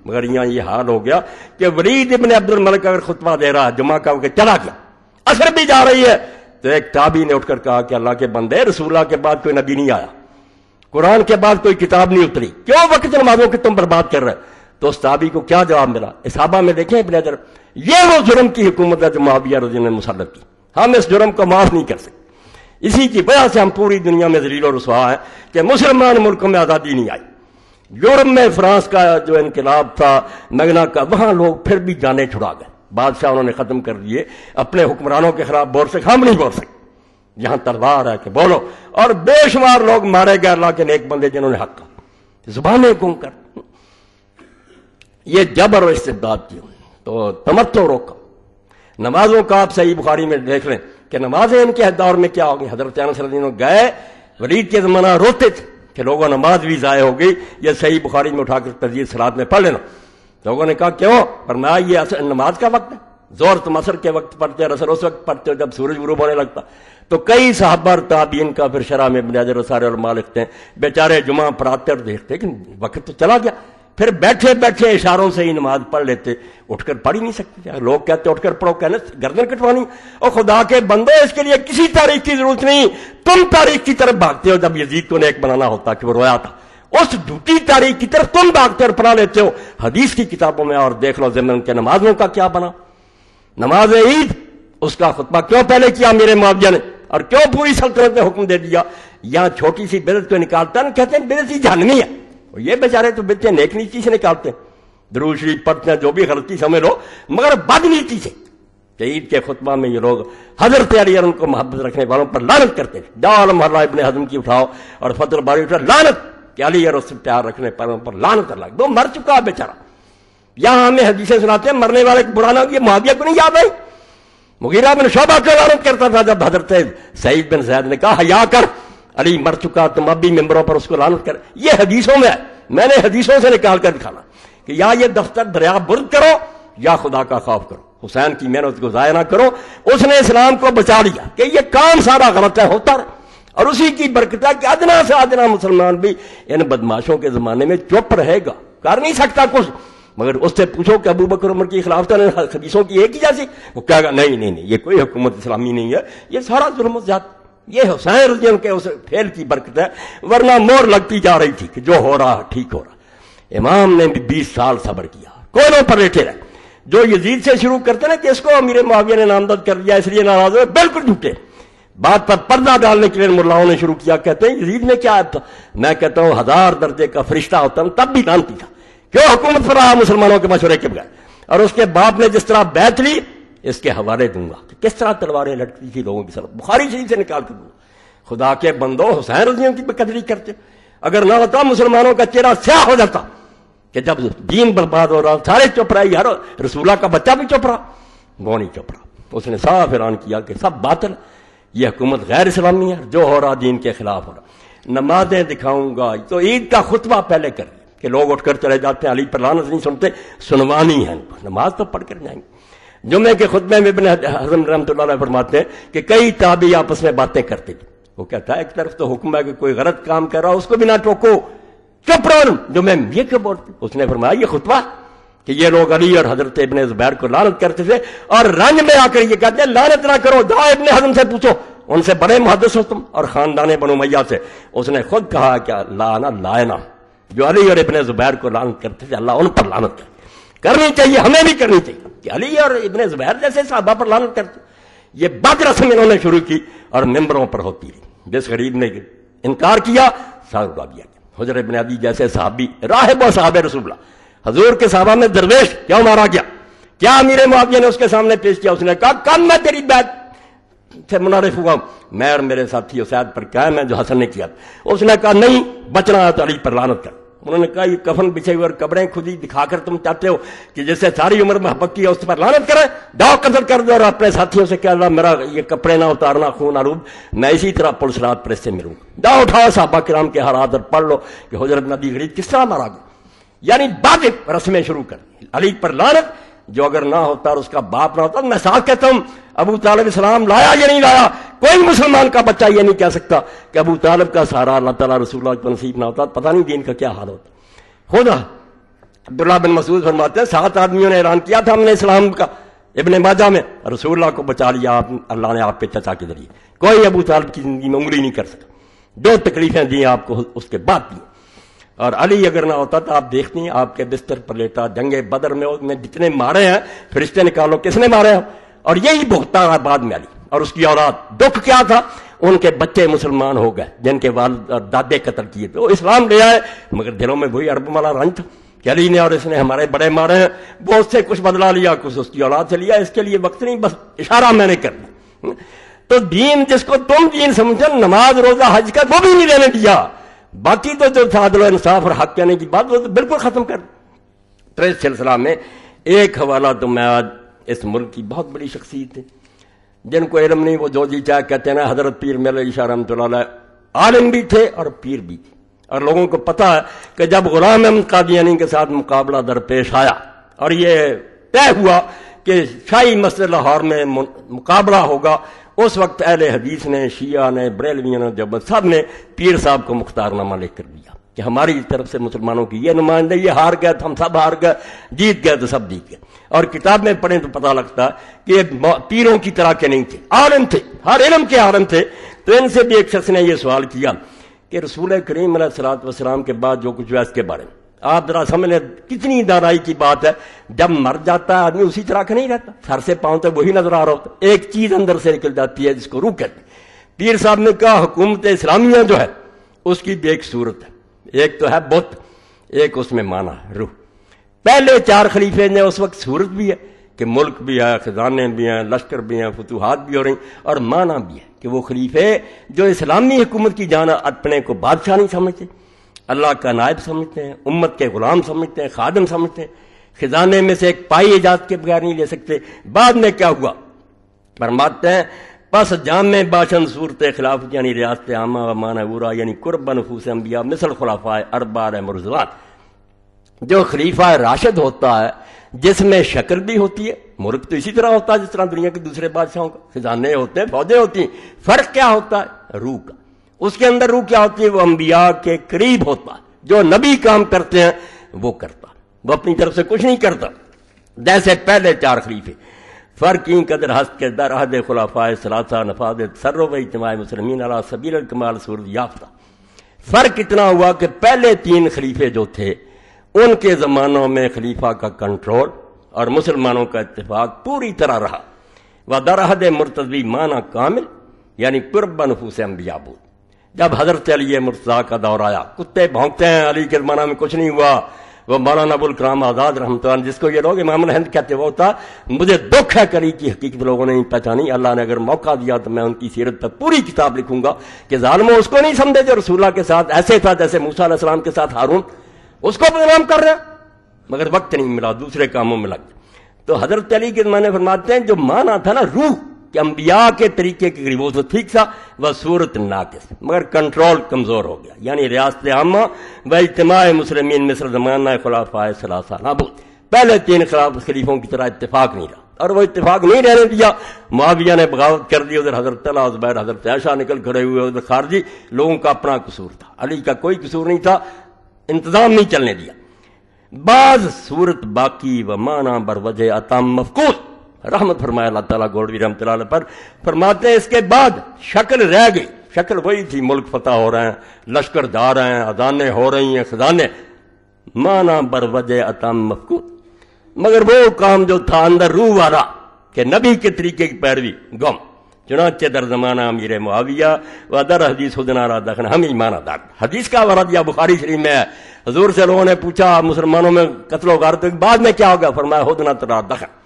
مگر یہاں یہ حال ہو گیا کہ ولید ابن عبد الملک اگر خطبہ دے رہا ہے جمعہ کا کہ چلا گیا، اثر بھی جا رہی ہے، تو ایک تابعی نے اٹھ کر کہا کہ اللہ کے بندے، رسول اللہ کے بعد کوئی نبی نہیں آیا، قرآن کے بعد کوئی کتاب نہیں اتری، کیوں وقت نمازوں کی تم برباد کر رہے؟ تو اس تابعی کو کیا جواب ملا؟ صحابہ میں دیکھیں ابن حجر، یہ وہ جرم کی حکومت ہے جو معاویہ رضی اللہ عنہ نے مسلط کی، ہم اس جرم کو معاف نہیں کر سکتے۔ اسی کی وجہ سے ہم پوری دنیا میں ذلیل و رسوا ہیں کہ مسلمان ملکوں میں آزادی نہیں آئی۔ یورپ میں فرانس کا جو انقلاب تھا میگنا کا، وہاں لوگ پھر بھی جانیں چھڑا گئے، بادشاہ انہوں نے ختم کر دیے، اپنے حکمرانوں کے خلاف بول سکے، ہم نہیں بول سکتے، یہاں تلوار ہے کہ بولو، اور بے شمار لوگ مارے گئے اللہ کے نیک بندے جنہوں نے حق کہا، زبانیں گم کر۔ یہ جبر و استبداد کی، تو تمتع روکا۔ نمازوں کا آپ صحیح بخاری میں دیکھ لیں کہ نمازیں ان کے دور میں کیا ہوگی۔ حضرت انس رضی اللہ عنہ گئے، ولید کے زمانہ روتے تھے کہ لوگوں نماز بھی ضائع ہو گئی، یہ صحیح بخاری میں اٹھا کر تجدید صلاۃ میں پڑھ لینا۔ لوگوں نے کہا کیوں؟ فرمایا یہ نماز کا وقت ہے، زور تم عصر کے وقت پڑھتے، اثر اس وقت پڑھتے جب سورج غروب ہونے لگتا۔ تو کئی صحابہ اور تابعین کا پھر شرح میں ابن حجر اور سارے علماء لکھتے ہیں، بیچارے جمعہ پڑھاتے اور دیکھتے کہ وقت تو چلا گیا، پھر بیٹھے بیٹھے اشاروں سے ہی نماز پڑھ لیتے، اٹھ کر پڑھ ہی نہیں سکتے۔ لوگ کہتے اٹھ کر پڑھو، کہنے گردن کٹوانی، اور خدا کے بندو اس کے لیے کسی تاریخ کی ضرورت نہیں، تم تاریخ کی طرف بھاگتے ہو۔ جب یزید کو نیک بنانا ہوتا کہ وہ رویا تھا، اس جھوٹی تاریخ کی طرف تم بھاگتے اور پڑھا لیتے ہو۔ حدیث کی کتابوں میں اور دیکھ لو ضمن کے نمازوں کا کیا بنا۔ نماز عید اس کا خطبہ کیوں پہلے کیا میرے معاویہ نے، اور کیوں پوری سلطنت نے حکم دے دیا؟ یہاں چھوٹی سی بدعت کو نکالتا نا، کہتے ہیں بدعت ہی جہنمی ہے، اور یہ بیچارے تو بدعتیں نیک نیتی سے نکالتے ہیں، درود شریف پڑھتے ہیں، جو بھی غلطی سمجھ لو، مگر بد نیتی سے۔ کہ عید کے خطبہ میں یہ لوگ حضرت علی اور ان کو محبت رکھنے والوں پر لعنت کرتے ہیں۔ جاؤ محلہ ابن حزم کی اٹھاؤ اور فتح الباری اٹھاؤ، لعنت کہ علی اور اس سے پیار رکھنے والوں پر لعنت اللہ، وہ مر چکا ہے بیچارہ۔ یہاں ہمیں حدیثیں سناتے ہیں مرنے والے کو برانا، یہ معاویہ کو نہیں یاد ہے؟ مغیرہ بن شعبہ کو لعنت کرتا تھا جب حضرت سعید بن زید نے کہا حیا کر، علی مر چکا، تم اب بھی ممبروں پر اس کو لعنت کر۔ یہ حدیثوں میں ہے، میں نے حدیثوں سے نکال کر دکھانا کہ یا یہ دفتر دریا برد کرو یا خدا کا خوف کرو، حسین کی محنت کو ضائع نہ کرو، اس نے اسلام کو بچا لیا کہ یہ کام سارا غلط ہے ہوتا رہا، اور اسی کی برکت ہے کہ ادنا سے ادنا مسلمان بھی ان بدماشوں کے زمانے میں چپ رہے گا، کر نہیں سکتا کچھ، مگر اس سے پوچھو کہ ابو بکر عمر کی خلافت نے حدیثوں کی ایک ہی جیسی، وہ کہے گا نہیں نہیں نہیں، یہ کوئی حکومت اسلامی نہیں ہے، یہ سارا ظلم و زیادتی، یہ حسین رضی اللہ عنہ کے اس فعل کی برکت ہے، ورنہ مور لگتی جا رہی تھی کہ جو ہو رہا ٹھیک ہو رہا۔ امام نے بھی 20 سال صبر کیا، کوئلوں پر لیٹے رہے۔ جو یزید سے شروع کرتے نا کہ اس کو امیر معاویہ نے نامزد کر دیا اس لیے ناراض ہوئے، بالکل جھوٹے۔ بات پر پردہ ڈالنے کے لیے ملاؤں نے شروع کیا، کہتے ہیں یزید میں کیا تھا؟ میں کہتا ہوں 1000 درجے کا فرشتہ ہوتا تب بھی لانتی تھا، کیوں حکومت پر رہا مسلمانوں کے مشورے کے بغیر؟ اور اس کے باپ نے جس طرح بیعت لی، اس کے حوالے دوں گا کہ کس طرح تلواریں لٹکتی تھی لوگوں کی سر، بخاری شریف سے نکال کر دوں گا۔ خدا کے بندو، حسین رضی اللہ عنہ کی قدری کرتے، اگر نہ ہوتا مسلمانوں کا چہرہ سیاہ ہو جاتا کہ جب دین برباد ہو رہا سارے چپ رہے، یار رسولہ کا بچہ بھی چپ رہا، وہ نہیں چپ رہا۔ اس نے صاف اعلان کیا کہ سب باطل، یہ حکومت غیر اسلامی ہے، جو ہو رہا دین کے خلاف ہو رہا۔ نمازیں دکھاؤں گا، تو عید کا خطبہ پہلے کر لیا کہ لوگ اٹھ کر چلے جاتے ہیں، علی پر لعنت نہیں سنتے، سنوانی ہے، نماز تو پڑھ کر جائیں گے۔ جمعے کے خطبے میں ابن حزم رحمۃ اللہ علیہ فرماتے ہیں کہ کئی تابعی آپس میں باتیں کرتے تھے، وہ کہتا ہے ایک طرف تو حکم ہے کہ کوئی غلط کام کر رہا اس کو بھی نہ ٹوکو، چپ رہو، جو میں یہ کیوں بولتے؟ اس نے فرمایا یہ خطبہ کہ یہ لوگ علی اور حضرت ابن زبیر کو لعنت کرتے تھے، اور رنج میں آ کر یہ کہتے ہیں لعنت نہ کرو، جاؤ ابن حزم سے پوچھو، ان سے بڑے محدث ہو تم، اور خاندان بنو امیہ سے۔ اس نے خود کہا کہ لانا لائنا، جو علی اور ابن زبیر کو لعنت کرتے تھے اللہ ان پر لعنت کرنی چاہیے، ہمیں بھی کرنی چاہیے کہ علی اور ابن زبیر جیسے صحابہ پر لعنت کرتے۔ یہ بد رسم انہوں نے شروع کی اور ممبروں پر ہوتی رہی، جس غریب نے انکار کیا سر اڑا دیا۔ حضرت ابن عدی جیسے صحابی، راہب و صحابہ رسول اللہ، حضور کے صحابہ میں درویش کیوں مارا گیا؟ کیا امیر معاویہ نے اس کے سامنے پیش کیا؟ اس نے کہا کل میں تیری بیعت سے منعرف ہوا، میں اور میرے ساتھی اسید پر قائم ہے جو حسن نے کیا۔ اس نے کہا نہیں، بچنا ہے تو علی پر لعنت کر۔ انہوں نے کہا یہ کفن بچھے ہوئے اور قبریں خودی دکھا کر تم چاہتے ہو کہ جس سے ساری عمر محبت کی ہے اس پر لعنت کرے؟ جاؤ قتل کر دو، اور اپنے ساتھیوں سے کہ اللہ میرا یہ کپڑے نہ اتارنا خون آلود، میں اسی طرح پولیس رات پر اس سے ملوں گا۔ جاؤ اٹھاؤ صحابہ کرام کے حالات اور پڑھ لو کہ حضرت نبی غریب کس طرح مارا گیا۔ یعنی بعد رسمیں شروع کر علی پر لعنت، جو اگر نہ ہوتا اور اس کا باپ نہ ہوتا۔ میں ساتھ کہتا ہوں ابو طالب اسلام لایا یا نہیں لایا، کوئی مسلمان کا بچہ یہ نہیں کہہ سکتا کہ ابو طالب کا سہارا اللہ تعالیٰ رسول اللہ کو نصیب نہ ہوتا، پتہ نہیں دین کا کیا حال ہوتا۔ خدا عبداللہ بن مسعود فرماتے ہیں 7 آدمیوں نے اعلان کیا تھا ہم نے اسلام کا ابن ماجہ میں، رسول اللہ کو بچا لیا اللہ نے آپ پہ چچا کے ذریعے. کوئی ابو طالب کی زندگی میں انگلی نہیں کر سکا. 2 تکلیفیں دی آپ کو اس کے بعد دی. اور علی اگر نہ ہوتا تو آپ دیکھتی ہیں آپ کے بستر پر لیتا. جنگ بدر میں جتنے مارے ہیں فرشتے نکالو کس نے مارے ہیں، اور یہی بھگتا بعد میں علی اور اس کی اولاد. دکھ کیا تھا، ان کے بچے مسلمان ہو گئے جن کے والد اور دادے قتل کیے تھے. وہ اسلام لے آئے مگر دلوں میں وہی عرب والا رنج تھا کہ علی نے اور اس نے ہمارے بڑے مارے ہیں. وہ اس سے کچھ بدلا لیا، کچھ اس کی اولاد سے لیا. اس کے لیے وقت نہیں، بس اشارہ میں نے کر دیا. تو دین جس کو تم دین سمجھو، نماز روزہ حج کا وہ بھی نہیں لینے دیا. باقی تو جو عدل و انصاف اور حق کہنے کی بات وہ تو بالکل ختم کر. تو اس سلسلہ میں ایک حوالہ تو میں آج اس ملک کی بہت بڑی شخصیت ہے جن کو علم نہیں، وہ جو جی چاہے کہتے ہیں نا. حضرت پیر میرے علی شاہ رحمۃ اللہ علیہ عالم بھی تھے اور پیر بھی تھے. اور لوگوں کو پتا ہے کہ جب غلام احمد قادیانی کے ساتھ مقابلہ درپیش آیا اور یہ طے ہوا کہ شاہی مسجد لاہور میں مقابلہ ہوگا، اس وقت اہل حدیث نے، شیعہ نے، بریلویوں نے، جب سب نے پیر صاحب کو مختار نامہ لکھ کر دیا کہ ہماری طرف سے مسلمانوں کی یہ نمائندے، یہ ہار گئے تو ہم سب ہار گئے، جیت گئے تو سب جیت گئے. اور کتاب میں پڑھیں تو پتہ لگتا کہ یہ پیروں کی طرح کے نہیں تھے، عالم تھے، ہر علم کے عالم تھے. تو ان سے بھی ایک شخص نے یہ سوال کیا کہ رسول کریم علیہ الصلوۃ والسلام کے بعد جو کچھ ہوا اس کے بارے میں آپ ذرا سمجھ لیں کتنی دانائی کی بات ہے. جب مر جاتا ہے آدمی اسی طرح کا نہیں رہتا، سر سے پاؤں تک وہی نظر آ رہا ہوتا. ایک چیز اندر سے نکل جاتی ہے جس کو روح کہتے ہیں. پیر صاحب نے کہا حکومت اسلامیہ جو ہے اس کی بھی ایک صورت ہے، ایک تو ہے بت، ایک اس میں معنی ہے روح. پہلے 4 خلیفے نے اس وقت صورت بھی ہے کہ ملک بھی ہے، خزانے بھی ہیں، لشکر بھی ہیں، فتوحات بھی ہو رہی، اور معنی بھی ہے کہ وہ خلیفے جو اسلامی حکومت کی جانب اپنے کو بادشاہ نہیں سمجھتے، اللہ کا نائب سمجھتے ہیں، امت کے غلام سمجھتے ہیں، خادم سمجھتے ہیں، خزانے میں سے ایک پائی اجازت کے بغیر نہیں لے سکتے. بعد میں کیا ہوا فرماتے ہیں پس جامع باشند صورت خلافت یعنی ریاست عامہ و معنی اورا یعنی قرب نفوس انبیاء مثل خلفاء اربع مرزوان. جو خلیفہ راشد ہوتا ہے جس میں شکل بھی ہوتی ہے، ملک تو اسی طرح ہوتا ہے جس طرح دنیا کے دوسرے بادشاہوں کا، خزانے ہوتے ہیں، فوجیں ہوتی ہیں. فرق کیا ہوتا ہے؟ روح کا. اس کے اندر روح کیا ہوتی ہے؟ وہ انبیاء کے قریب ہوتا ہے. جو نبی کام کرتے ہیں وہ کرتا، وہ اپنی طرف سے کچھ نہیں کرتا. جیسے پہلے 4 خلیفے فرق این قدر ہست کے در عہد خلفاء ثلاثہ نفاذ تصرف و اجتماع مسلمین علی سبیل الکمال صورت یافتہ. فرق اتنا ہوا کہ پہلے 3 خلیفے جو تھے ان کے زمانوں میں خلیفہ کا کنٹرول اور مسلمانوں کا اتفاق پوری طرح رہا. و در عہد مرتضی معنی کامل یعنی قرب نفوس انبیاء بود. جب حضرت علی مرتضیٰ کا دور آیا، کتے بھونکتے ہیں علی کے زمانہ میں کچھ نہیں ہوا. وہ مولانا ابوالکلام آزاد رحمۃ اللہ جس کو یہ لوگ امام الہند کہتے وہ ہوتا. مجھے دکھ ہے کری کی حقیقت لوگوں نے نہیں پہچانی. اللہ نے اگر موقع دیا تو میں ان کی سیرت پر پوری کتاب لکھوں گا کہ ظالموں اس کو نہیں سمجھے جو رسول اللہ کے ساتھ ایسے تھا جیسے موسیٰ علیہ السلام کے ساتھ ہارون، اس کو بدنام کر رہے ہیں مگر وقت نہیں ملا، دوسرے کاموں میں لگ گئے. تو حضرت علی کے زمانے فرماتے ہیں جو معنی تھا نا روح کہ انبیاء کے طریقے کے قریب وہ تو ٹھیک تھا، وہ صورت ناقص مگر کنٹرول کمزور ہو گیا. یعنی ریاست عامہ و اجتماع مسلمین مصر زمانہ خلفاء ثلاثہ نابود. پہلے 3 خلیفوں کی طرح اتفاق نہیں رہا اور وہ اتفاق نہیں رہنے دیا. معاویہ نے بغاوت کر دی، ادھر حضرت طلحہ زبیر حضرت عائشہ نکل کھڑے ہوئے، ادھر خارجی لوگوں کا اپنا قصور تھا. علی کا کوئی قصور نہیں تھا، انتظام نہیں چلنے دیا. بعض صورت باقی و معنی بر وجہ اتم مفقود. رحمت فرمایا اللہ تعالیٰ گولوی رحمۃ اللہ علیہ پر. فرماتے ہیں اس کے بعد شکل رہ گئی. شکل وہی تھی، ملک فتح ہو رہے ہیں، لشکر جا رہے ہیں، اذانیں ہو رہی ہیں، خزانے. معنی بر وجہ اتم مفقود مگر وہ کام جو تھا اندر روح والا کہ نبی کے طریقے کی پیروی گم. چنانچہ در زمانہ امیر معاویہ و در حدیث خدنا را دخن ہم ایمان دار. حدیث کا ورد یا بخاری شریف میں ہے. حضور سے لوگوں نے پوچھا مسلمانوں میں قتل و غارت بعد میں کیا ہوگا؟ فرمایا خدنا ترا دخن،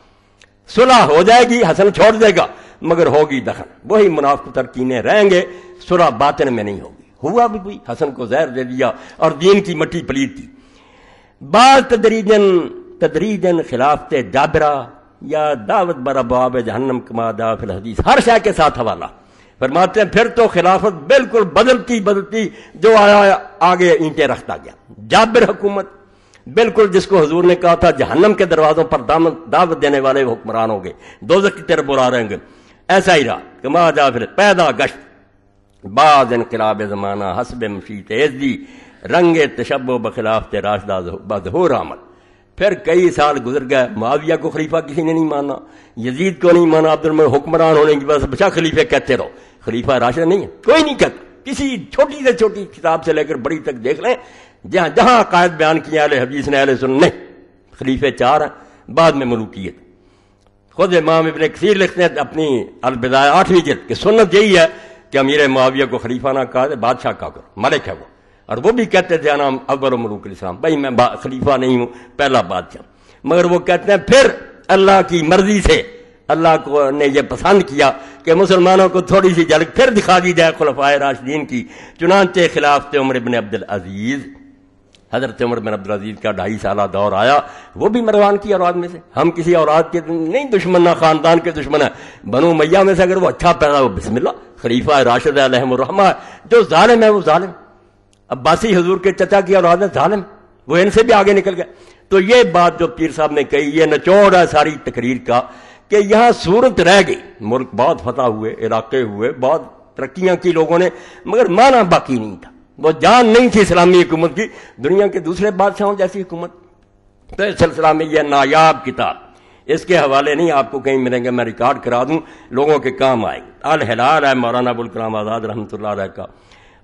صلح ہو جائے گی، حسن چھوڑ دے گا مگر ہوگی دخن. وہی منافق ترکینے رہیں گے، صلح باطن میں نہیں ہوگی. ہوا بھی کوئی حسن کو زہر دے دیا اور دین کی مٹی پلیت کی. بعض تدریجن خلافت جابرہ یا دعوت بر ابواب جہنم کما دا فی الحدیث. ہر شے کے ساتھ حوالہ. فرماتے ہیں پھر تو خلافت بالکل بدلتی جو آیا آگے اینٹیں رکھتا گیا. جابر حکومت بالکل جس کو حضور نے کہا تھا جہنم کے دروازوں پر دعوت دینے والے حکمران ہوں گے، دوزخ کی طرف برا رہیں گے، ایسا ہی رہا. کما جا پھر پیدا گشت بعض انقلاب زمانہ حسب مشیت عزی رنگ تشبہ بخلاف راشدہ بظہور عمل. پھر کئی سال گزر گئے، معاویہ کو خلیفہ کسی نے نہیں مانا، یزید کو نہیں مانا، عبد الملک حکمران ہونے کی وجہ سے بچا خلیفے کہتے رہو، خلیفہ راشد نہیں ہے، کوئی نہیں کہتا. کسی چھوٹی سے چھوٹی کتاب سے لے کر بڑی تک دیکھ لیں، جہاں جہاں عقائد بیان کیے اہل حدیث نے، اہل سنت نہیں، خلیفے 4 ہیں، بعد میں ملوکیت. خود امام ابن کثیر لکھتے ہیں اپنی البدایہ 8ویں جلد کہ سنت یہی ہے کہ امیر معاویہ کو خلیفہ نہ کہا جائے، بادشاہ کہا کرو، ملک ہے وہ. اور وہ بھی کہتے تھے انا اول ملوک الاسلام، بھائی میں خلیفہ نہیں ہوں، پہلا بادشاہ. مگر وہ کہتے ہیں پھر اللہ کی مرضی سے اللہ کو نے یہ پسند کیا کہ مسلمانوں کو تھوڑی سی جھلک پھر دکھا دی جائے خلفائے راشدین کی. چنانچہ خلافت عمر بن عبد العزیز، حضرت عمر بن عبد العزیز کا 2.5 سالہ دور آیا، وہ بھی مروان کی اولاد میں سے. ہم کسی اولاد کے نہیں دشمن، نہ خاندان کے دشمن ہیں، بنو امیہ میں سے اگر وہ اچھا پیدا ہو بسم اللہ، خلیفہ راشد علیہم الرحمہ ہے. جو ظالم ہے وہ ظالم، عباسی حضور کے چچا کی اولاد ہے، ظالم، وہ ان سے بھی آگے نکل گئے. تو یہ بات جو پیر صاحب نے کہی، یہ نچوڑ ہے ساری تقریر کا کہ یہاں صورت رہ گئی، ملک بہت فتح ہوئے، علاقے ہوئے، بہت ترقیاں کی لوگوں نے، مگر معنی باقی نہیں تھا، وہ جان نہیں تھی اسلامی حکومت کی، دنیا کے دوسرے بادشاہوں جیسی حکومت. تو اس سلسلہ میں یہ نایاب کتاب، اس کے حوالے نہیں آپ کو کہیں ملیں گے، میں ریکارڈ کرا دوں، لوگوں کے کام آئے. الہلال ہے مولانا ابوالکلام آزاد رحمۃ اللہ علیہ کا،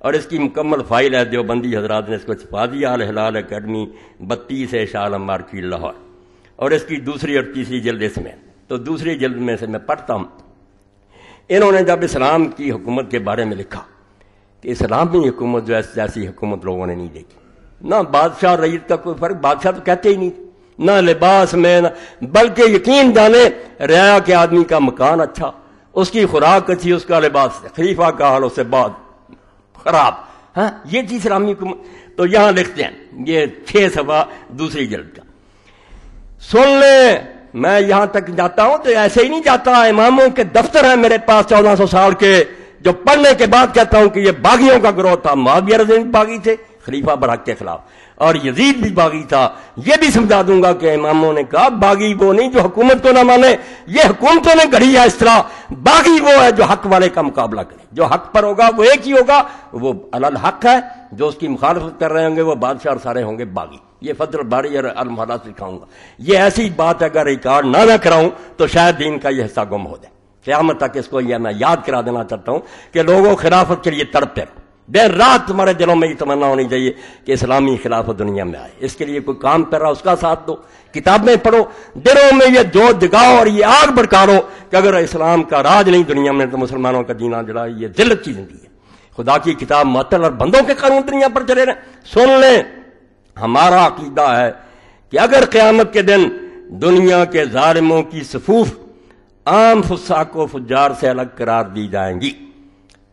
اور اس کی مکمل فائل ہے، دیوبندی حضرات نے اس کو چھپا دیا، الہلال اکیڈمی 32 شاہ عالم مارکیٹ لاہور. اور اس کی دوسری اور تیسری جلد اس میں. تو دوسری جلد میں سے میں پڑھتا ہوں. انہوں نے جب اسلام کی حکومت کے بارے میں لکھا کہ اسلامی حکومت جو ایسی حکومت لوگوں نے نہیں دیکھی، نہ بادشاہ رعیت کا کوئی فرق، بادشاہ تو کہتے ہی نہیں، نہ لباس میں، بلکہ یقین جانے رعایا کے آدمی کا مکان اچھا، اس کی خوراک اچھی، اس کا لباس، خلیفہ کا حال اس سے بہت خراب. ہاں یہ تھی اسلامی حکومت. تو یہاں لکھتے ہیں، یہ 6 صفحہ دوسری جلد کا. سن لیں، میں یہاں تک جاتا ہوں تو ایسے ہی نہیں جاتا، اماموں کے دفتر ہیں میرے پاس 1400 سال کے، جو پڑھنے کے بعد کہتا ہوں کہ یہ باغیوں کا گروہ تھا. معاویہ رضی اللہ عنہ باغی تھے خلیفہ برحق کے خلاف، اور یزید بھی باغی تھا. یہ بھی سمجھا دوں گا کہ اماموں نے کہا باغی وہ نہیں جو حکومت کو نہ مانے، یہ حکومتوں نے گڑھی ہے اس طرح، باغی وہ ہے جو حق والے کا مقابلہ کرے، جو حق پر ہوگا وہ ایک ہی ہوگا، وہ الحق ہے، جو اس کی مخالفت کر رہے ہوں گے وہ بادشاہ اور سارے ہوں گے باغی. یہ فضل الباری اور المحلات لکھاؤں گا. یہ ایسی بات اگر ریکارڈ نہ کراؤں تو شاید دین کا یہ حصہ گم ہو جائے. قیامت تک اس کو یہ میں یاد کرا دینا چاہتا ہوں کہ لوگوں خلافت کے لیے تڑپتے رہو، دیر رات تمہارے دلوں میں یہ تمنا ہونی چاہیے کہ اسلامی خلافت دنیا میں آئے. اس کے لیے کوئی کام کر رہا اس کا ساتھ دو، کتابیں پڑھو، دلوں میں یہ جو جگاؤ اور یہ آگ بھڑکاؤ کہ اگر اسلام کا راج نہیں دنیا میں تو مسلمانوں کا جینا جڑا یہ ذلت کی زندگی ہے. خدا کی کتاب معطل اور بندوں کے قانون دنیا پر چلے رہے. سن لیں، ہمارا عقیدہ ہے کہ اگر قیامت کے دن دنیا کے ظالموں کی صفوف عام فساق و فجار سے الگ قرار دی جائیں گی،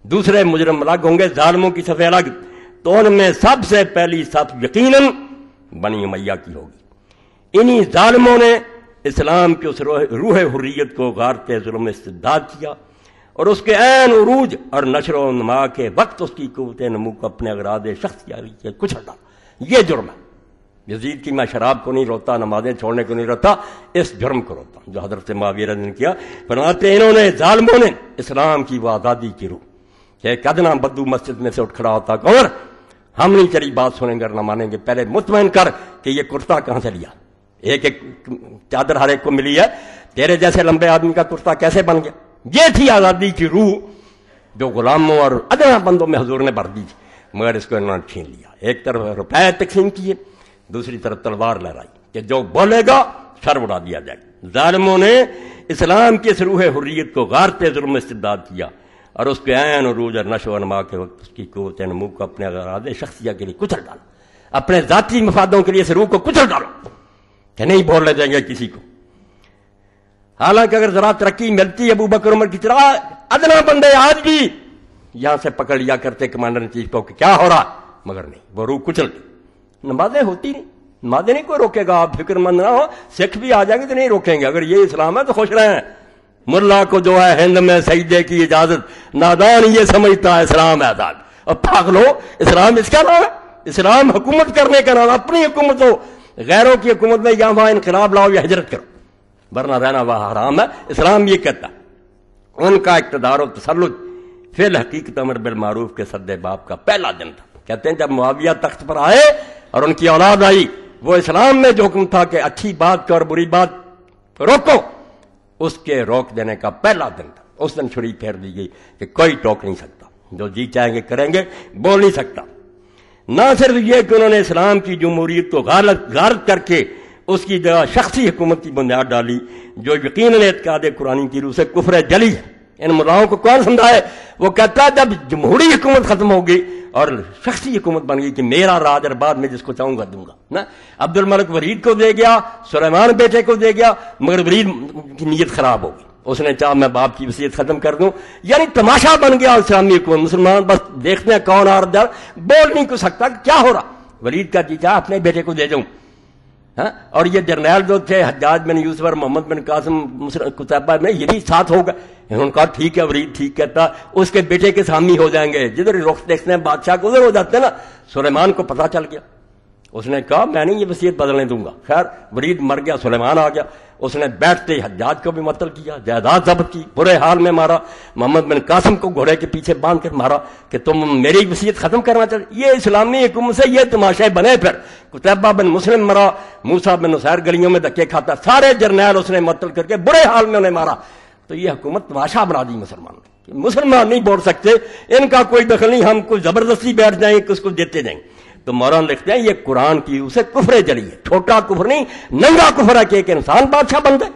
دوسرے مجرم الگ ہوں گے، ظالموں کی صفیں الگ، تو ان میں سب سے پہلی صف یقیناً بنی امیہ کی ہوگی. انہی ظالموں نے اسلام کی اس روح حریت کو غارت ظلم استبداد کیا، اور اس کے عین عروج اور نشر و نما کے وقت اس کی قوت نمو کو اپنے اغراض شخصیت کچھ ہٹا. یہ جرم ہے. یزید کی میں شراب کو نہیں روتا، نمازیں چھوڑنے کو نہیں روتا، اس جرم کو روتا جو حضرت معاویہ رضی اللہ عنہ نے کیا. فرماتے انہوں نے ظالموں نے اسلام کی وہ آزادی کی روح کہ ایک ادنا بدو مسجد میں سے اٹھ کھڑا ہوتا، اور ہم نہیں تیری بات سنیں گے اور نہ مانیں گے، پہلے مطمئن کر کہ یہ کرتا کہاں سے لیا، ایک ایک چادر ہر ایک کو ملی ہے، تیرے جیسے لمبے آدمی کا کرتا کیسے بن گیا. یہ تھی آزادی کی روح جو غلاموں اور ادنا بندوں میں حضور نے بھر دی تھی، مگر اس کو انہوں نے چھین لیا. ایک طرف روپے تقسیم کیے، دوسری طرف تلوار لہرائی کہ جو بولے گا سر اڑا دیا جائے. ظالموں نے اسلام کی اس روح حریت کو غارت ظلم استبداد کیا، اور اس کے عین عروج اور نشو و نما کے وقت اس کی قوت نمو کو اپنے اغراض شخصیہ کے لیے کچل ڈالو، اپنے ذاتی مفادوں کے لیے اس روح کو کچل ڈالو کہ نہیں بولنے دیں گے کسی کو. حالانکہ اگر ذرا ترقی ملتی ابو بکر عمر کی طرح، ادنا بندے آج بھی یہاں سے پکڑ لیا کرتے کمانڈر ان چیف کو کہ کیا ہو رہا، مگر نہیں، وہ روح کچل گئی. نمازیں ہوتی نہیں، نمازیں نہیں کوئی روکے گا، آپ فکر مند نہ ہو، سکھ بھی آ جائیں گے تو نہیں روکیں گے. اگر یہ اسلام ہے تو خوش رہیں. ملا کو جو ہے ہند میں سجدے کی اجازت، نادان یہ سمجھتا ہے اسلام ہے آزاد. اور پاگلو، اسلام اس کا نام ہے؟ اسلام حکومت کرنے کا نام. اپنی حکومت ہو، غیروں کی حکومت میں یا وہاں انقلاب لاؤ یا ہجرت کرو، ورنہ رہنا وہاں حرام ہے. اسلام یہ کہتا ہے. ان کا اقتدار و تسلط فی الحقیقت امر بالمعروف کے سد باب کا پہلا دن تھا. کہتے ہیں جب معاویہ تخت پر آئے اور ان کی اولاد آئی وہ اسلام میں جو حکم تھا کہ اچھی بات کو اور بری بات روکو، اس کے روک دینے کا پہلا دن تھا۔ اس دن چھری پھیر دی گئی کہ کوئی ٹوک نہیں سکتا، جو جی چاہیں گے کریں گے، بول نہیں سکتا۔ نہ صرف یہ کہ انہوں نے اسلام کی جمہوریت کو غارت کر کے اس کی جگہ شخصی حکومت کی بنیاد ڈالی، جو یقیناً اعتقاد قرآن کی روح سے کفر جلی ہے۔ ان ملاؤں کو کون سمجھائے؟ وہ کہتا ہے جب جمہوری حکومت ختم ہوگی اور شخصی حکومت بن گئی کہ میرا راج اور بعد میں جس کو چاہوں گا دوں گا نا۔ عبد الملک ولید کو دے گیا، سلیمان بیٹے کو دے گیا، مگر ولید کی نیت خراب ہوگی، اس نے چاہا میں باپ کی وصیت ختم کر دوں، یعنی تماشا بن گیا اسلامی حکومت۔ مسلمان بس دیکھتے ہیں کون آ رہا، بول نہیں کچھ سکتا کہ کیا ہو رہا۔ ولید کا جی چاہا اپنے بیٹے کو دے دوں، اور یہ جرنیل جو تھے حجاج بن یوسف اور محمد بن قاسم قتیبہ میں یہ بھی ساتھ ہوگا۔ انہوں نے کہا ٹھیک ہے، ولید ٹھیک کہتا، اس کے بیٹے کے سامی ہو جائیں گے، جدھر رخ دیکھتے ہیں بادشاہ کو ادھر ہو جاتے ہیں نا۔ سلیمان کو پتہ چل گیا، اس نے کہا میں نہیں یہ وصیت بدلنے دوں گا۔ خیر ولید مر گیا، سلیمان آ گیا، اس نے بیٹھتے ہی حجاج کو بھی مطلب کیا، جائیداد ضبط کی، برے حال میں مارا۔ محمد بن قاسم کو گھوڑے کے پیچھے باندھ کر مارا کہ تم میری وصیت ختم کرنا چاہتے۔ یہ اسلامی حکومت سے یہ تماشے بنے۔ پھر قتیبہ بن مسلم مرا، موسیٰ بن نصیر گلیوں میں دھکے کھاتا، سارے جرنیل اس نے مطلب کر کے برے حال میں انہیں مارا۔ تو یہ حکومت تماشا بنا دی مسلمانوں نے، مسلمان نہیں بول سکتے، ان کا کوئی دخل نہیں، ہم کوئی زبردستی بیٹھ جائیں کس کو دیتے جائیں۔ تو مولانا لکھتے ہیں یہ قرآن کی اسے کفر جلی ہے، چھوٹا کفر نہیں، ننگا کفر ہے کہ ایک انسان بادشاہ بن جائے۔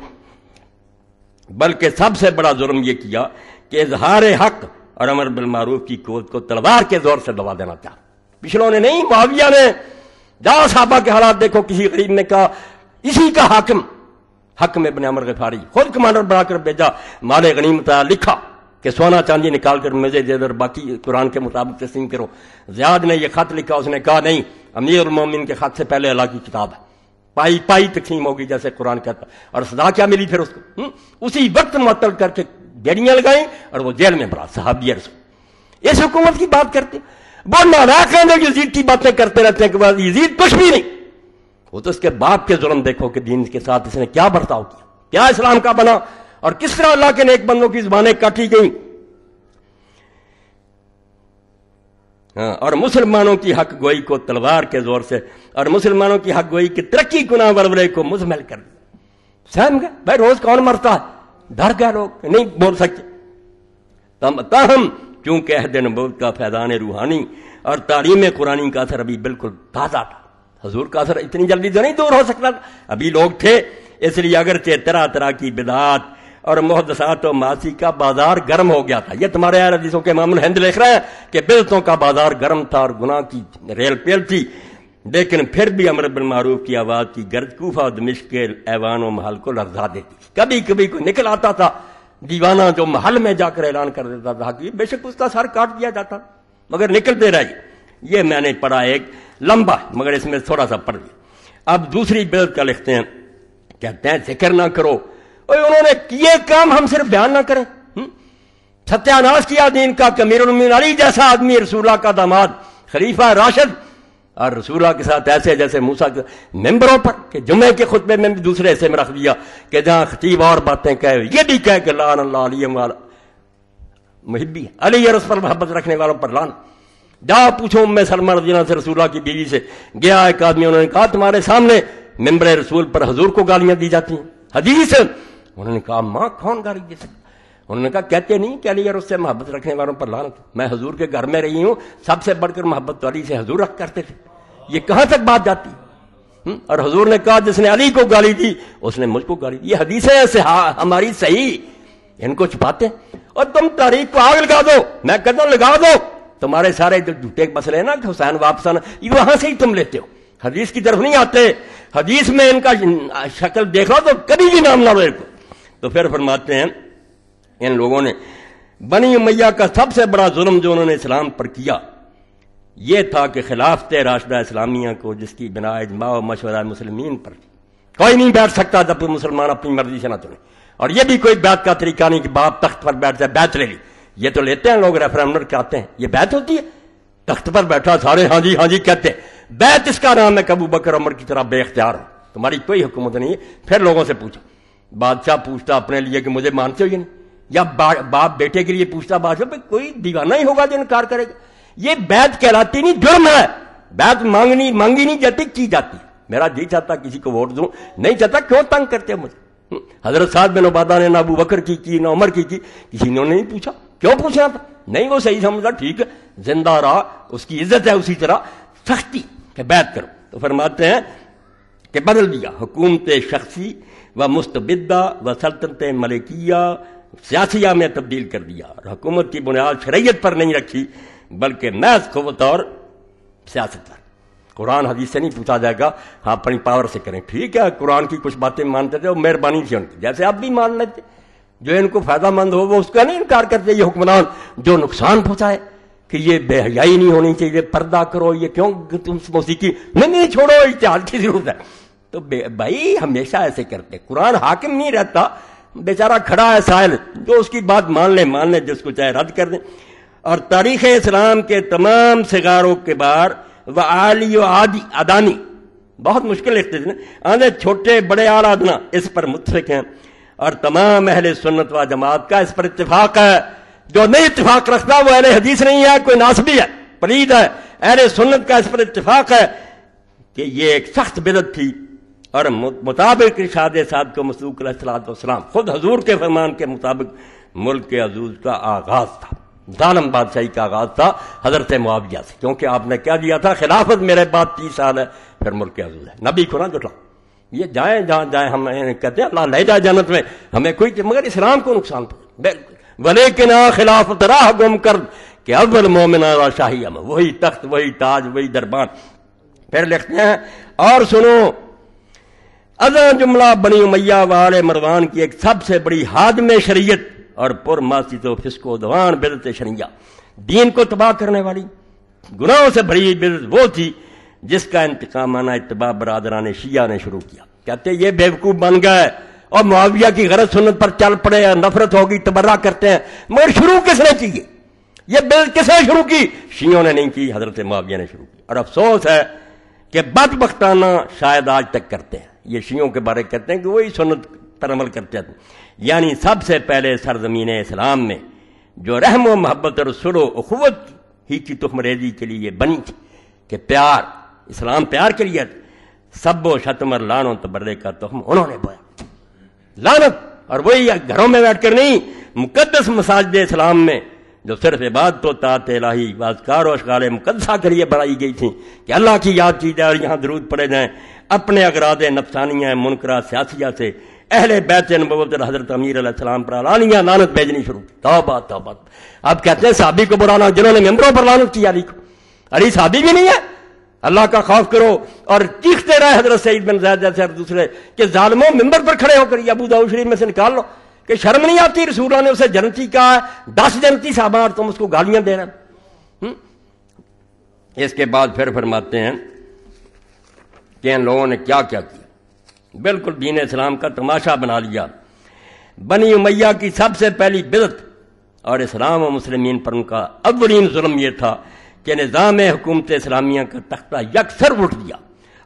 بلکہ سب سے بڑا ظلم یہ کیا کہ اظہار حق اور امر بالمعروف کی قوت کو تلوار کے زور سے دبا دینا چاہا۔ پچھلوں نے نہیں، معاویہ نے، جاؤ صحابہ کے حالات دیکھو، کسی غریب نے کہا اسی کا حاکم حکم ابن عمر غفاری خود کمانڈر بنا کر بھیجا، مال غنیمت لکھا کہ سونا چاندی نکال کر مجھے دے در، باقی قرآن کے مطابق تسلیم کرو۔ زیاد نے یہ خط لکھا، اس نے کہا نہیں، امیر المومنین کے خط سے پہلے اللہ کی کتاب ہے، پائی پائی تقسیم ہوگی جیسے قرآن کہتا۔ اور سزا کیا ملی پھر اس کو؟ اسی وقت معطل کر کے بیڑیاں لگائیں اور وہ جیل میں پڑا، صحابی رسول۔ اس حکومت کی بات کرتے وہ ناراض ہیں، یزید کی باتیں کرتے رہتے ہیں کہ بعد یزید کچھ بھی نہیں، وہ تو اس کے باپ کے ظلم دیکھو کہ دین کے ساتھ اس نے کیا برتاؤ کیا، کیا اسلام کا بنا، اور کس طرح اللہ کے نیک بندوں کی زبانیں کاٹی گئیں۔ اور مسلمانوں کی حق گوئی کو تلوار کے زور سے، اور مسلمانوں کی حق گوئی کی ترقی گناہ ورورے کو مزمل کر دیا۔ سہم گئے بھائی، روز کون مرتا ہے، ڈر گئے لوگ، نہیں بول سکتے۔ تاہم چونکہ عہد نبوت کا فیضان روحانی اور تعلیم قرآنی کا اثر ابھی بالکل تازہ تھا، حضور کا اثر اتنی جلدی تو نہیں دور ہو سکتا، ابھی لوگ تھے، اس لیے اگرچہ طرح طرح کی بدعات اور محدثات و معاصی کا بازار گرم ہو گیا تھا۔ یہ تمہارے اہل حدیثوں کے امام الہند لکھ رہے ہیں کہ بدعتوں کا بازار گرم تھا اور گناہ کی ریل پیل تھی، لیکن پھر بھی امر بالمعروف کی آواز کی گرج کوفہ اور دمشق کے ایوان و محل کو لرزا دیتی۔ کبھی کبھی کوئی نکل آتا تھا دیوانہ جو محل میں جا کر اعلان کر دیتا تھا کہ بے شک اس کا سر کاٹ دیا جاتا، مگر نکلتے رہے۔ یہ میں نے پڑھا ایک لمبا، مگر اس میں تھوڑا سا پڑھ دیا۔ اب دوسری بدعت کا لکھتے ہیں، کہتے ہیں ذکر نہ کرو، اور انہوں نے کیے کام ہم صرف بیان نہ کریں۔ ستیہ ناش کیا دین کا کہ امیر المومنین علی جیسا آدمی رسول اللہ کا داماد، خلیفہ راشد، اور رسول اللہ کے ساتھ ایسے جیسے موسیٰ کے ممبروں پر کہ جمعے کے خطبے میں بھی دوسرے حصے میں رکھ دیا کہ جہاں خطیب اور باتیں کہے یہ بھی کہے کہ لعن اللہ علی والا محبی، علی اور اس پر محبت رکھنے والوں پر لعن۔ جا پوچھو ام سلمہ رضی اللہ عنہا سے، رسول اللہ کی بیوی سے گیا ایک آدمی، انہوں نے کہا تمہارے سامنے ممبر رسول پر حضور کو گالیاں دی جاتی ہیں، حدیث۔ انہوں نے کہا ماں کون گالی دے سکتا؟ انہوں نے کہا کہتے نہیں کہ علی اور اس سے محبت رکھنے والوں پر لعنت، میں حضور کے گھر میں رہی ہوں، سب سے بڑھ کر محبت تو علی سے حضور رکھ کرتے تھے، یہ کہاں تک بات جاتی؟ اور حضور نے کہا جس نے علی کو گالی دی اس نے مجھ کو گالی دی۔ یہ حدیثیں ہماری صحیح، ان کو چھپاتے ہیں، اور تم تاریخ کو آگ لگا دو، میں کہتا ہوں لگا دو، تمہارے سارے جو جھوٹے مسئلے ہیں نا کہ حسین واپس آنا، یہ وہاں سے ہی تم لیتے ہو، حدیث کی طرف نہیں آتے۔ حدیث میں ان کا شکل دیکھو تو کبھی بھی نام نہ لو کو۔ تو پھر فرماتے ہیں ان لوگوں نے بنی امیہ کا سب سے بڑا ظلم جو انہوں نے اسلام پر کیا یہ تھا کہ خلافت راشدہ اسلامیہ کو، جس کی بنا اجماع و مشورہ مسلمین پر کوئی نہیں بیٹھ سکتا جب مسلمان اپنی مرضی سے نہ چنے، اور یہ بھی کوئی بیعت کا طریقہ نہیں کہ باپ تخت پر بیٹھ جائے، بیعت لے لی، یہ تو لیتے ہیں لوگ ریفرنڈم کراتے ہیں، یہ بیعت ہوتی ہے؟ تخت پر بیٹھا سارے ہاں جی کہتے ہیں، بیعت اس کا نام ہے کہ ابو بکر عمر کی طرح بے اختیار ہو، تمہاری کوئی حکومت نہیں ہے۔ پھر لوگوں سے پوچھو، بادشاہ پوچھتا اپنے لیے کہ مجھے مانتے ہو یا نہیں، یا باپ بیٹے کے لیے پوچھتا بادشاہ پہ، کوئی دیوانہ ہی ہوگا جو انکار کرے گا؟ یہ بیعت کہلاتی نہیں، جرم ہے، بیعت مانگی نہیں جاتی، کی جاتی، میرا جی چاہتا کسی کو ووٹ دوں، نہیں چاہتا کیوں تنگ کرتے مجھے؟ حضرت سعد بن عبادہ نے نہ ابو بکر کی نہ عمر کی کسی نے نہیں پوچھا، کیوں پوچھنا تھا؟ نہیں، وہ صحیح سمجھا، ٹھیک ہے زندہ رہا، اس کی عزت ہے، اسی طرح سختی کہ بیعت کرو۔ تو فرماتے ہیں کہ بدل دیا حکومت شخصی و مستبدہ و سلطنت ملکیہ سیاسیہ میں تبدیل کر دیا، اور حکومت کی بنیاد شریعت پر نہیں رکھی بلکہ محض قوت اور سیاست پر۔ قرآن حدیث سے نہیں پوچھا جائے گا، ہاں اپنی پاور سے کریں، ٹھیک ہے قرآن کی کچھ باتیں مانتے تھے وہ مہربانی سے ان کی، جیسے آپ بھی مان لیتے، جو ان کو فائدہ مند ہو وہ اس کا نہیں انکار کرتے۔ یہ حکمران جو نقصان پہنچائے کہ یہ بے حیائی نہیں ہونی چاہیے، پردہ کرو، یہ کیوں تم موسیقی نہیں چھوڑو، اجتہاد کی ضرورت ہے، تو بھائی ہمیشہ ایسے کرتے۔ قرآن حاکم نہیں رہتا، بیچارہ کھڑا ہے سائل، جو اس کی بات مان لے، جس کو چاہے رد کر دیں۔ اور تاریخ اسلام کے تمام صغار و کبار و عالی و ادانی، بہت مشکل لکھتے تھے نا، چھوٹے بڑے اعلیٰ ادنا اس پر متفق ہیں، اور تمام اہل سنت و جماعت کا اس پر اتفاق ہے۔ جو نہیں اتفاق رکھتا وہ اہل حدیث نہیں ہے، کوئی ناسبی ہے، پلید ہے۔ اہل سنت کا اس پر اتفاق ہے کہ یہ ایک سخت بدعت تھی، اور مطابق ارشاد صادق و مصدوق علیہ الصلوۃ والسلام، خود حضور کے فرمان کے مطابق ملک کے عزوز کا آغاز تھا، ظالم بادشاہی کا آغاز تھا حضرت معاویہ سے، کیونکہ آپ نے کیا دیا تھا، خلافت میرے بعد 30 سال ہے، پھر ملک کے عزوز ہے۔ نبی کو نہ جھٹلا، یہ جائیں جہاں جائیں، ہم کہتے ہیں اللہ لے جائے جنت میں، ہمیں کوئی، مگر اسلام کو نقصان پہنچا، ولیکن خلافت راہ گم کر کہ اول مومن اور شاہی میں وہی تخت، وہی تاج، وہی دربان۔ پھر لکھتے ہیں اور سنو، ازاں جملہ بنی امیہ والے مروان کی ایک سب سے بڑی ہادم شریعت اور پر معصیت و فسق و عدوان بدعت شرعیہ، دین کو تباہ کرنے والی گناہوں سے بھری بدعت وہ تھی جس کا انتقامانہ اتباع برادران شیعہ نے شروع کیا۔ کہتے یہ بیوقوف بن گئے اور معاویہ کی غلط سنت پر چل پڑے، نفرت ہوگی، تبرہ کرتے ہیں، مگر شروع کس نے کی؟ یہ بدعت کس نے شروع کی؟ شیعوں نے نہیں کی، حضرت معاویہ نے شروع کی۔ اور افسوس ہے کہ بدبختانہ شاید آج تک کرتے ہیں، یہ شیعوں کے بارے کہتے ہیں کہ وہی سنت پر عمل کرتے ہیں۔ یعنی سب سے پہلے سرزمین اسلام میں جو رحم و محبت اور صلح و اخوت ہی کی تخم ریزی کے لیے بنی تھی کہ پیار، اسلام پیار کے لیے، سب و شتم اور لعن و تبرے کا تخم انہوں نے بویا، لعنت، اور وہی گھروں میں بیٹھ کر نہیں، مقدس مساجد اسلام میں جو صرف عبادت و طاعت الہی و اذکار و اشغال مقدسہ کے لیے بنائی گئی تھیں کہ اللہ کی یاد کی جائے اور یہاں درود پڑے جائیں، اپنے اغراض نفسانیہ منکرہ سیاسیہ سے اہل بیت نبوت حضرت امیر علیہ السلام پر علانیہ لعنت بھیجنی شروع کی۔ توبہ توبہ! اب کہتے ہیں صحابی کو برانا، جنہوں نے ممبروں پر لعنت کی علی کو، علی صحابی بھی نہیں ہے، اللہ کا خوف کرو۔ اور چیختے رہے حضرت سعید بن زید جیسے اور دوسرے کہ ظالموں ممبر پر کھڑے ہو کر یہ ابو داؤد شریف میں سے نکال لو، کہ شرم نہیں آتی، رسول اللہ نے اسے جنتی کہا ہے، 10 جنتی صحابہ اور تم اس کو گالیاں دے رہے ہیں۔ اس کے بعد پھر فرماتے ہیں کہ ان لوگوں نے کیا کیا بالکل دین اسلام کا تماشا بنا لیا۔ بنی امیہ کی سب سے پہلی بدعت اور اسلام و مسلمین پر ان کا اولین ظلم یہ تھا کہ نظام حکومت اسلامیہ کا تختہ یکسر اٹھ دیا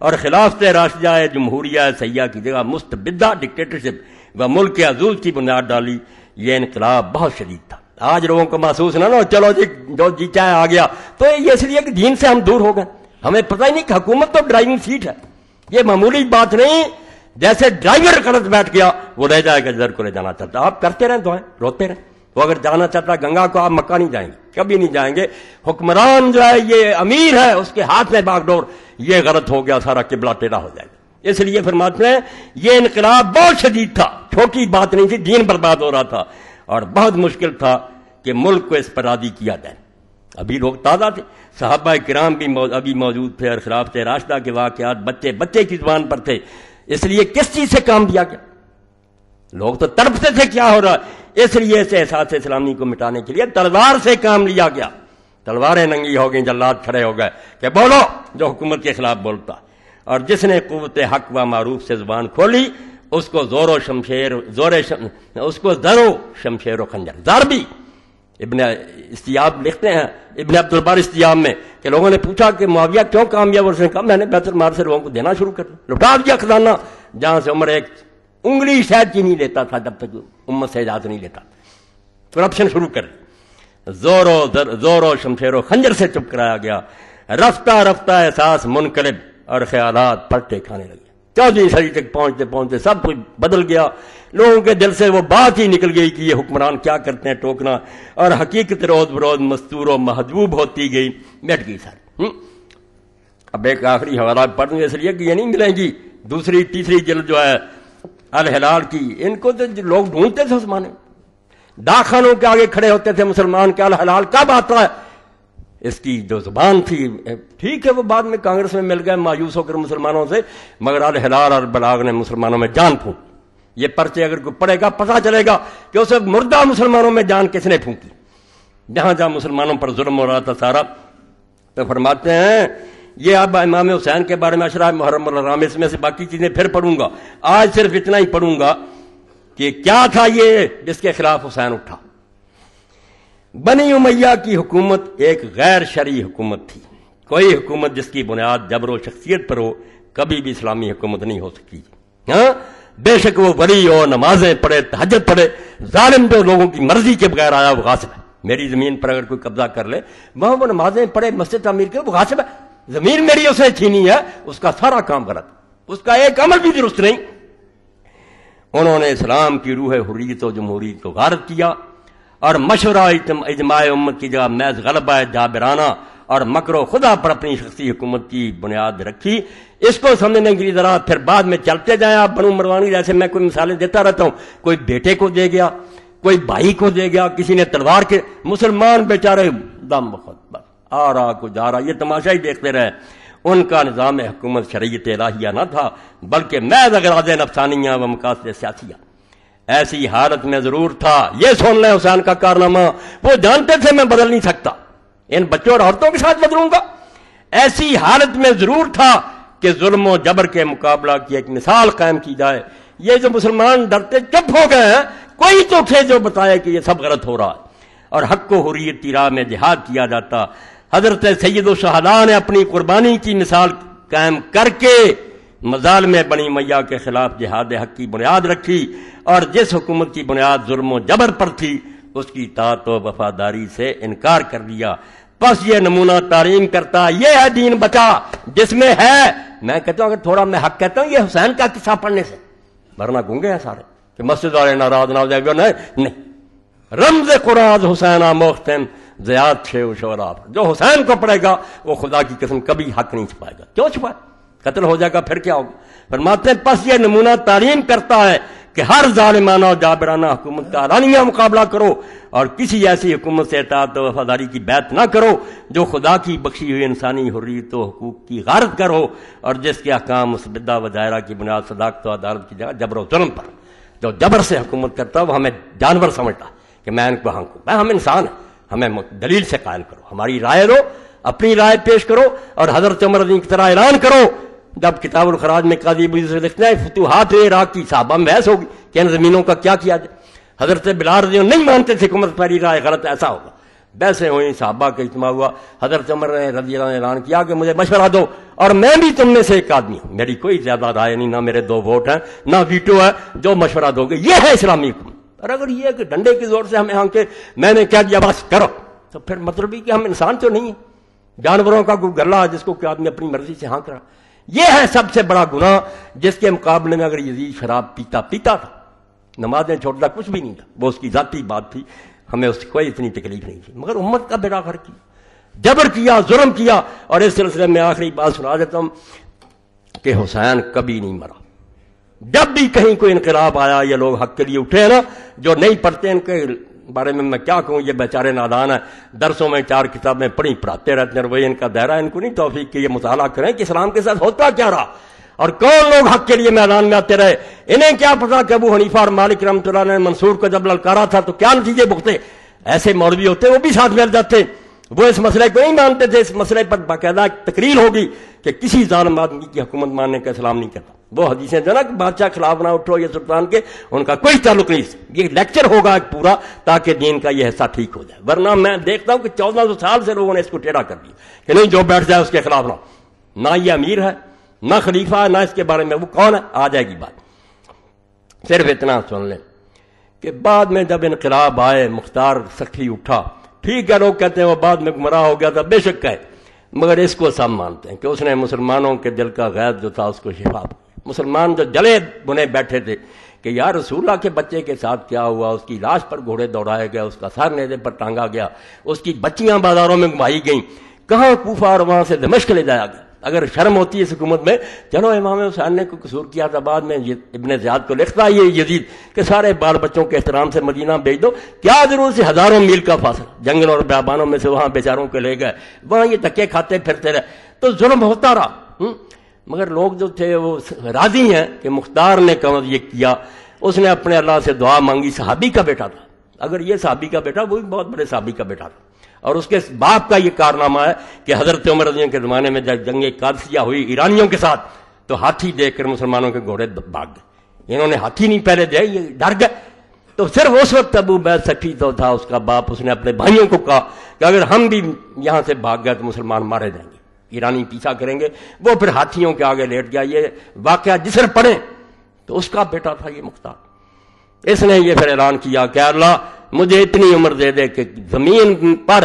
اور خلافت راشدہ جمہوریہ سیاح کی جگہ مستبدہ ڈکٹیٹرشپ و ملک عزوز کی بنیاد ڈالی۔ یہ انقلاب بہت شدید تھا۔ آج لوگوں کو محسوس نہ ہو چلو جی جو جی چاہے آ گیا، تو یہ اس لیے کہ دین سے ہم دور ہو گئے، ہمیں پتہ ہی نہیں کہ حکومت تو ڈرائیونگ سیٹ ہے، یہ معمولی بات نہیں، جیسے ڈرائیور غلط بیٹھ گیا وہ لے جائے گا جدھر کو لے جانا چاہتا، آپ کرتے رہیں دعائیں، روتے رہیں، وہ اگر جانا چاہتا گنگا کو، آپ مکہ نہیں جائیں گے، کبھی نہیں جائیں گے۔ حکمران جو ہے یہ امیر ہے، اس کے ہاتھ میں باغ ڈور، یہ غلط ہو گیا، سارا قبلہ ٹیڑھا ہو جائے گا۔ اس لیے فرماتے ہیں یہ انقلاب بہت شدید تھا، چھوٹی بات نہیں تھی، دین برباد ہو رہا تھا اور بہت مشکل تھا کہ ملک کو اس پر راضی کیا جائے۔ ابھی لوگ تازہ تھے، صحابہ کرام بھی ابھی موجود تھے اور خلافت راشدہ کے واقعات بچے کی زبان پر تھے، اس لیے کس چیز سے کام دیا گیا؟ لوگ تو تڑپتے تھے کیا ہو رہا ہے، اس لیے سے احساس اسلامی کو مٹانے کے لیے تلوار سے کام لیا گیا۔ تلواریں ننگی ہو گئیں، جلاد کھڑے ہو گئے کہ بولو جو حکومت کے خلاف بولتا، اور جس نے قوت حق و معروف سے زبان کھولی اس کو زور و شمشیر و خنجر ضربی۔ ابن استیاب لکھتے ہیں ابن عبد البر استیاب میں کہ لوگوں نے پوچھا کہ معاویہ کیوں کامیاب، اس نے کہا میں نے بیت المال سے لوگوں کو دینا شروع کر دیا، لٹا دیا خزانہ، جہاں سے عمر ایک انگلی شہد کی نہیں لیتا تھا جب تک امت سے اجازت نہیں لیتا، کرپشن شروع کر دی، زور و شمشیر و خنجر سے چپ کرایا گیا۔ رفتہ رفتہ احساس منقلب اور خیالات پلٹے کھانے لگے۔ 14ویں صدی تک پہنچتے پہنچتے سب کچھ بدل گیا، لوگوں کے دل سے وہ بات ہی نکل گئی کہ یہ حکمران کیا کرتے ہیں ٹوکنا، اور حقیقت روز بروز مستور و محجوب ہوتی گئی، مٹ گئی ساری۔ اب ایک آخری حوالہ پڑھنے اس لیے کہ یہ نہیں ملیں گی، دوسری تیسری جلد جو ہے الہلال کی، ان کو تو لوگ ڈھونڈتے تھے اس زمانے، ڈاک خانوں کے آگے کھڑے ہوتے تھے مسلمان کہ الہلال کب آتا ہے۔ اس کی جو زبان تھی، ٹھیک ہے وہ بعد میں کانگریس میں مل گئے مایوس ہو کر مسلمانوں سے، مگر الہلال اور بلاغ نے مسلمانوں میں جان پھونک۔ یہ پرچے اگر کوئی پڑھے گا پتہ چلے گا کہ اسے مردہ مسلمانوں میں جان کس نے پھونکی، جہاں جہاں مسلمانوں پر ظلم ہو رہا تھا سارا۔ تو فرماتے ہیں یہ اب امام حسین کے بارے میں اشرا محرم الحرام، اس میں سے باقی چیزیں پھر پڑھوں گا، آج صرف اتنا ہی پڑھوں گا کہ کیا تھا یہ جس کے خلاف حسین اٹھا۔ بنی امیہ کی حکومت ایک غیر شرعی حکومت تھی، کوئی حکومت جس کی بنیاد جبر و شخصیت پر ہو کبھی بھی اسلامی حکومت نہیں ہو سکتی۔ ہاں بے شک وہ ولی ہو، نمازیں پڑھے، تہجد پڑھے، ظالم جو لوگوں کی مرضی کے بغیر آیا وہ غاصب ہے۔ میری زمین پر اگر کوئی قبضہ کر لے، وہاں وہ نمازیں پڑھے، مسجد تعمیر کرے، وہ غاصب ہے۔ زمین میری اسے چھینی ہے، اس کا سارا کام غلط، اس کا ایک عمل بھی درست نہیں۔ انہوں نے اسلام کی روح حریت و جمہوریت کو غارت کیا اور مشورہ اجماع امت کی جگہ محض غلبہ جابرانہ اور مکر و خدا پر اپنی شخصی حکومت کی بنیاد رکھی۔ اس کو سمجھنے کے لیے ذرا پھر بعد میں چلتے جائیں آپ بنو مروان کی، جیسے میں کوئی مثالیں دیتا رہتا ہوں، کوئی بیٹے کو دے گیا، کوئی بھائی کو دے گیا، کسی نے تلوار کے، مسلمان بیچارے دم بخود بس آ رہا کو جا رہا، یہ تماشا ہی دیکھتے رہے۔ ان کا نظام حکومت شریعت الہیہ نہ تھا بلکہ محض اغراض نفسانیہ و مقاصد سیاسیہ۔ ایسی حالت میں ضرور تھا، یہ سن لیں حسین کا کارنامہ، وہ جانتے تھے میں بدل نہیں سکتا، ان بچوں اور عورتوں کے ساتھ بدلوں گا۔ ایسی حالت میں ضرور تھا کہ ظلم و جبر کے مقابلہ کی ایک مثال قائم کی جائے۔ یہ جو مسلمان ڈرتے چپ ہو گئے ہیں، کوئی تو تھے جو بتائے کہ یہ سب غلط ہو رہا ہے اور حق و حریت کی راہ میں جہاد کیا جاتا۔ حضرت سید الشہداء نے اپنی قربانی کی مثال قائم کر کے مظالم بنی امیہ کے خلاف جہاد حق کی بنیاد رکھی، اور جس حکومت کی بنیاد ظلم و جبر پر تھی اس کی اطاعت و وفاداری سے انکار کر دیا۔ بس یہ نمونہ تعلیم کرتا، یہ ہے دین بچا جس میں ہے، میں کہتا ہوں اگر تھوڑا میں حق کہتا ہوں یہ حسین کا قصہ پڑھنے سے، ورنہ گونگے ہیں سارے کہ مسجد والے ناراض نہ ہو جائے گا، نہیں، رمز قرآن حسین مختم زیاد چھے و شوراب، جو حسین کو پڑھے گا وہ خدا کی قسم کبھی حق نہیں چھپائے گا۔ کیوں چھپائے؟ قتل ہو جائے گا پھر کیا ہوگا؟ فرماتے ہیں پس یہ نمونہ تعلیم کرتا ہے کہ ہر ظالمانہ و جابرانہ حکومت کا اعلانیہ مقابلہ کرو اور کسی ایسی حکومت سے اطاعت و وفاداری کی بیعت نہ کرو جو خدا کی بخشی ہوئی انسانی حریت و حقوق کی غارت کرو اور جس کے احکام مسبدہ و دائرہ کی بنیاد صداقت و عدالت کی جگہ جبر و ظلم پر۔ جو جبر سے حکومت کرتا ہے وہ ہمیں جانور سمجھتا ہے کہ میں ان کو ہانکوں، ہم انسان ہیں، ہمیں دلیل سے قائل کرو، ہماری رائے دو، اپنی رائے پیش کرو اور حضرت عمر رضی کی طرح اعلان کرو۔ جب کتاب الخراج میں قاضی ابو یوسف لکھتے ہیں فتوحات عراق کی صحابہ میں بحث ہوگی کہ ان زمینوں کا کیا کیا جائے، حضرت بلال رضی اللہ نہیں مانتے تھے کہ عمر پہلی رائے غلط، ایسا ہوگا، بحثیں ہوئیں، صحابہ کا اجتماع ہوا، حضرت عمر رضی اللہ نے اعلان کیا کہ مجھے مشورہ دو اور میں بھی تم میں سے ایک آدمی ہوں، میری کوئی زیادہ رائے نہیں، نہ میرے 2 ووٹ ہیں نہ ویٹو ہے، جو مشورہ دو گے یہ ہے اسلامی حکومت۔ اور اگر یہ کہ ڈنڈے کی زور سے ہمیں ہانکے میں نے کیا دیا بس کرو، تو پھر مطلب ہی کہ ہم انسان تو نہیں ہیں، جانوروں کا کوئی گلہ جس کو کہ آدمی اپنی مرضی سے ہانک رہا۔ یہ ہے سب سے بڑا گناہ جس کے مقابلے میں اگر یزید شراب پیتا تھا، نمازیں چھوڑتا کچھ بھی نہیں تھا، وہ اس کی ذاتی بات تھی، ہمیں اس کی کوئی اتنی تکلیف نہیں تھی، مگر امت کا بیڑا غرق کیا، جبر کیا، ظلم کیا۔ اور اس سلسلے میں آخری بات سنا دیتا ہوں کہ حسین کبھی نہیں مرا۔ جب بھی کہیں کوئی انقلاب آیا یہ لوگ حق کے لیے اٹھے ہیں نا، جو نہیں پڑھتے ان کے بارے میں میں کیا کہوں، یہ بیچارے نادان ہیں، درسوں میں 4 کتابیں پڑھاتے رہتے ہیں، وہی ان کا دائرہ، ان کو نہیں توفیق کہ یہ مطالعہ کریں کہ اسلام کے ساتھ ہوتا کیا رہا اور کون لوگ حق کے لیے میدان میں آتے رہے۔ انہیں کیا پتا کہ ابو حنیفہ اور مالک رحمۃ اللہ نے منصور کو جب للکارا تھا تو کیا نتیجے بھگتے۔ ایسے مولوی ہوتے وہ بھی ساتھ مل جاتے، وہ اس مسئلے کو نہیں مانتے تھے، اس مسئلے پر باقاعدہ ایک تقریر ہوگی کہ کسی ظالم آدمی کی حکومت ماننے کا اسلام نہیں کرتا۔ وہ حدیثیں جو نا کہ بادشاہ خلاف نہ اٹھو یہ سلطان کے، ان کا کوئی تعلق نہیں، یہ لیکچر ہوگا ایک پورا تاکہ دین کا یہ حصہ ٹھیک ہو جائے۔ ورنہ میں دیکھتا ہوں کہ 1400 سال سے لوگوں نے اس کو ٹیڑھا کر دیا کہ نہیں جو بیٹھ جائے اس کے خلاف نہ یہ امیر ہے نہ خلیفہ ہے نہ اس کے بارے میں وہ کون ہے، آ جائے گی بات۔ صرف اتنا سن لیں کہ بعد میں جب انقلاب آئے، مختار سکھی اٹھا، ٹھیک ہے لوگ کہتے ہیں وہ بعد میں گمراہ ہو گیا تھا، بے شک ہے، مگر اس کو سب مانتے ہیں کہ اس نے مسلمانوں کے دل کا غیظ جو تھا اس کو شفا دی۔ مسلمان جو جلے بنے بیٹھے تھے کہ یا رسول اللہ کے بچے کے ساتھ کیا ہوا، اس کی لاش پر گھوڑے دوڑائے گئے، اس کا سر نیزے پر ٹانگا گیا، اس کی بچیاں بازاروں میں گھمائی گئیں، کہاں کوفہ اور وہاں سے دمشق لے جایا گیا۔ اگر شرم ہوتی ہے اس حکومت میں، چلو امام حسین نے کوئی قصور کیا تھا، بعد میں ابن زیاد کو لکھتا یہ یزید کہ سارے بال بچوں کے احترام سے مدینہ بھیج دو، کیا ضرورت سے ہزاروں میل کا فاصلہ جنگل اور بیابانوں میں سے وہاں بیچاروں کے لے گئے، وہاں یہ دھکے کھاتے پھرتے رہے، تو ظلم ہوتا رہا۔ مگر لوگ جو تھے وہ راضی ہیں کہ مختار نے کم یہ کیا، اس نے اپنے اللہ سے دعا مانگی، صحابی کا بیٹا تھا، اگر یہ صحابی کا بیٹا، وہ بھی بہت بڑے صحابی کا بیٹا تھا، اور اس کے باپ کا یہ کارنامہ ہے کہ حضرت عمر رضی اللہ کے زمانے میں جب جنگ قادسیہ ہوئی ایرانیوں کے ساتھ تو ہاتھی دیکھ کر مسلمانوں کے گھوڑے بھاگ گئے، انہوں نے ہاتھی نہیں پہلے دے، یہ ڈر گئے، تو صرف اس وقت ابو بیض سفی تو تھا اس کا باپ، اس نے اپنے بھائیوں کو کہا کہ اگر ہم بھی یہاں سے بھاگ گئے تو مسلمان مارے جائیں گے، ایرانی پیچھا کریں گے، وہ پھر ہاتھیوں کے آگے لیٹ گیا۔ یہ واقعہ جس نے پڑھے تو اس کا بیٹا تھا یہ مختار، اس نے یہ پھر اعلان کیا کہ اللہ مجھے اتنی عمر دے دے کہ زمین پر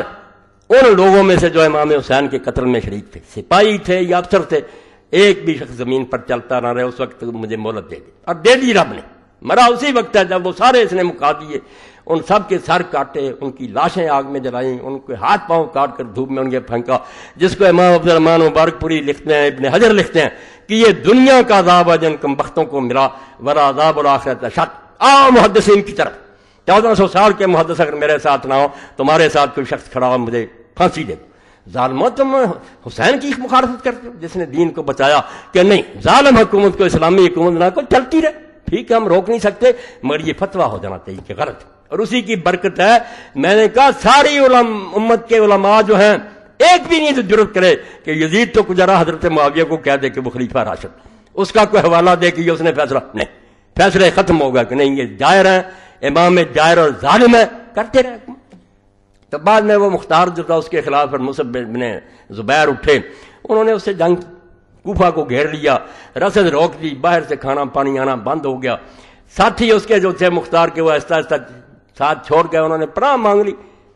ان لوگوں میں سے جو امام حسین کے قتل میں شریک تھے، سپاہی تھے یا افسر تھے، ایک بھی شخص زمین پر چلتا نہ رہے، اس وقت مجھے مہلت دے دی، اور دے دی رب نے۔ مرا اسی وقت ہے جب وہ سارے اس نے مکا دیے، ان سب کے سر کاٹے، ان کی لاشیں آگ میں جلائیں، ان کے ہاتھ پاؤں کاٹ کر دھوپ میں ان کے پھینکا، جس کو امام عبد الرحمن مبارک پوری لکھتے ہیں، ابن حجر لکھتے ہیں کہ یہ دنیا کا عذاب ہے جن کم بختوں کو ملا، ولا عذاب الآخرت اشد۔ محدثین کی طرف 1400 سال کے محدث اگر میرے ساتھ نہ ہو، تمہارے ساتھ کوئی شخص کھڑا ہو مجھے پھانسی دے دو۔ ظالموں تم حسین کی مخالفت کرتے ہو جس نے دین کو بچایا، کہ نہیں ظالم حکومت کو اسلامی حکومت نہ کو چلتی رہے، ٹھیک ہے ہم روک نہیں سکتے، مگر یہ فتویٰ ہو جانا چاہیے کہ غلط، اور اسی کی برکت ہے۔ میں نے کہا ساری امت کے علماء جو ہیں ایک بھی نہیں تو جرت کرے کہ یزید تو گزرا حضرت معاویہ کو کہہ دے کہ وہ خلیفہ راشد، اس کا کوئی حوالہ دے کہ یہ اس نے فیصلہ، نہیں، فیصلے ختم ہوگا کہ نہیں یہ جائر ہیں، امام جائر اور ظالم ہے، کرتے رہے۔ تو بعد میں وہ مختار جو تھا اس کے خلاف پر مصعب بن زبیر اٹھے، انہوں نے اس سے جنگ، کوفہ کو گھیر لیا، رسد روک دی، باہر سے کھانا پانی آنا بند ہو گیا، ساتھی اس کے جو تھے مختار کے وہ آہستہ آہستہ ساتھ چھوڑ گئے، انہوں نے پناہ مانگ لی،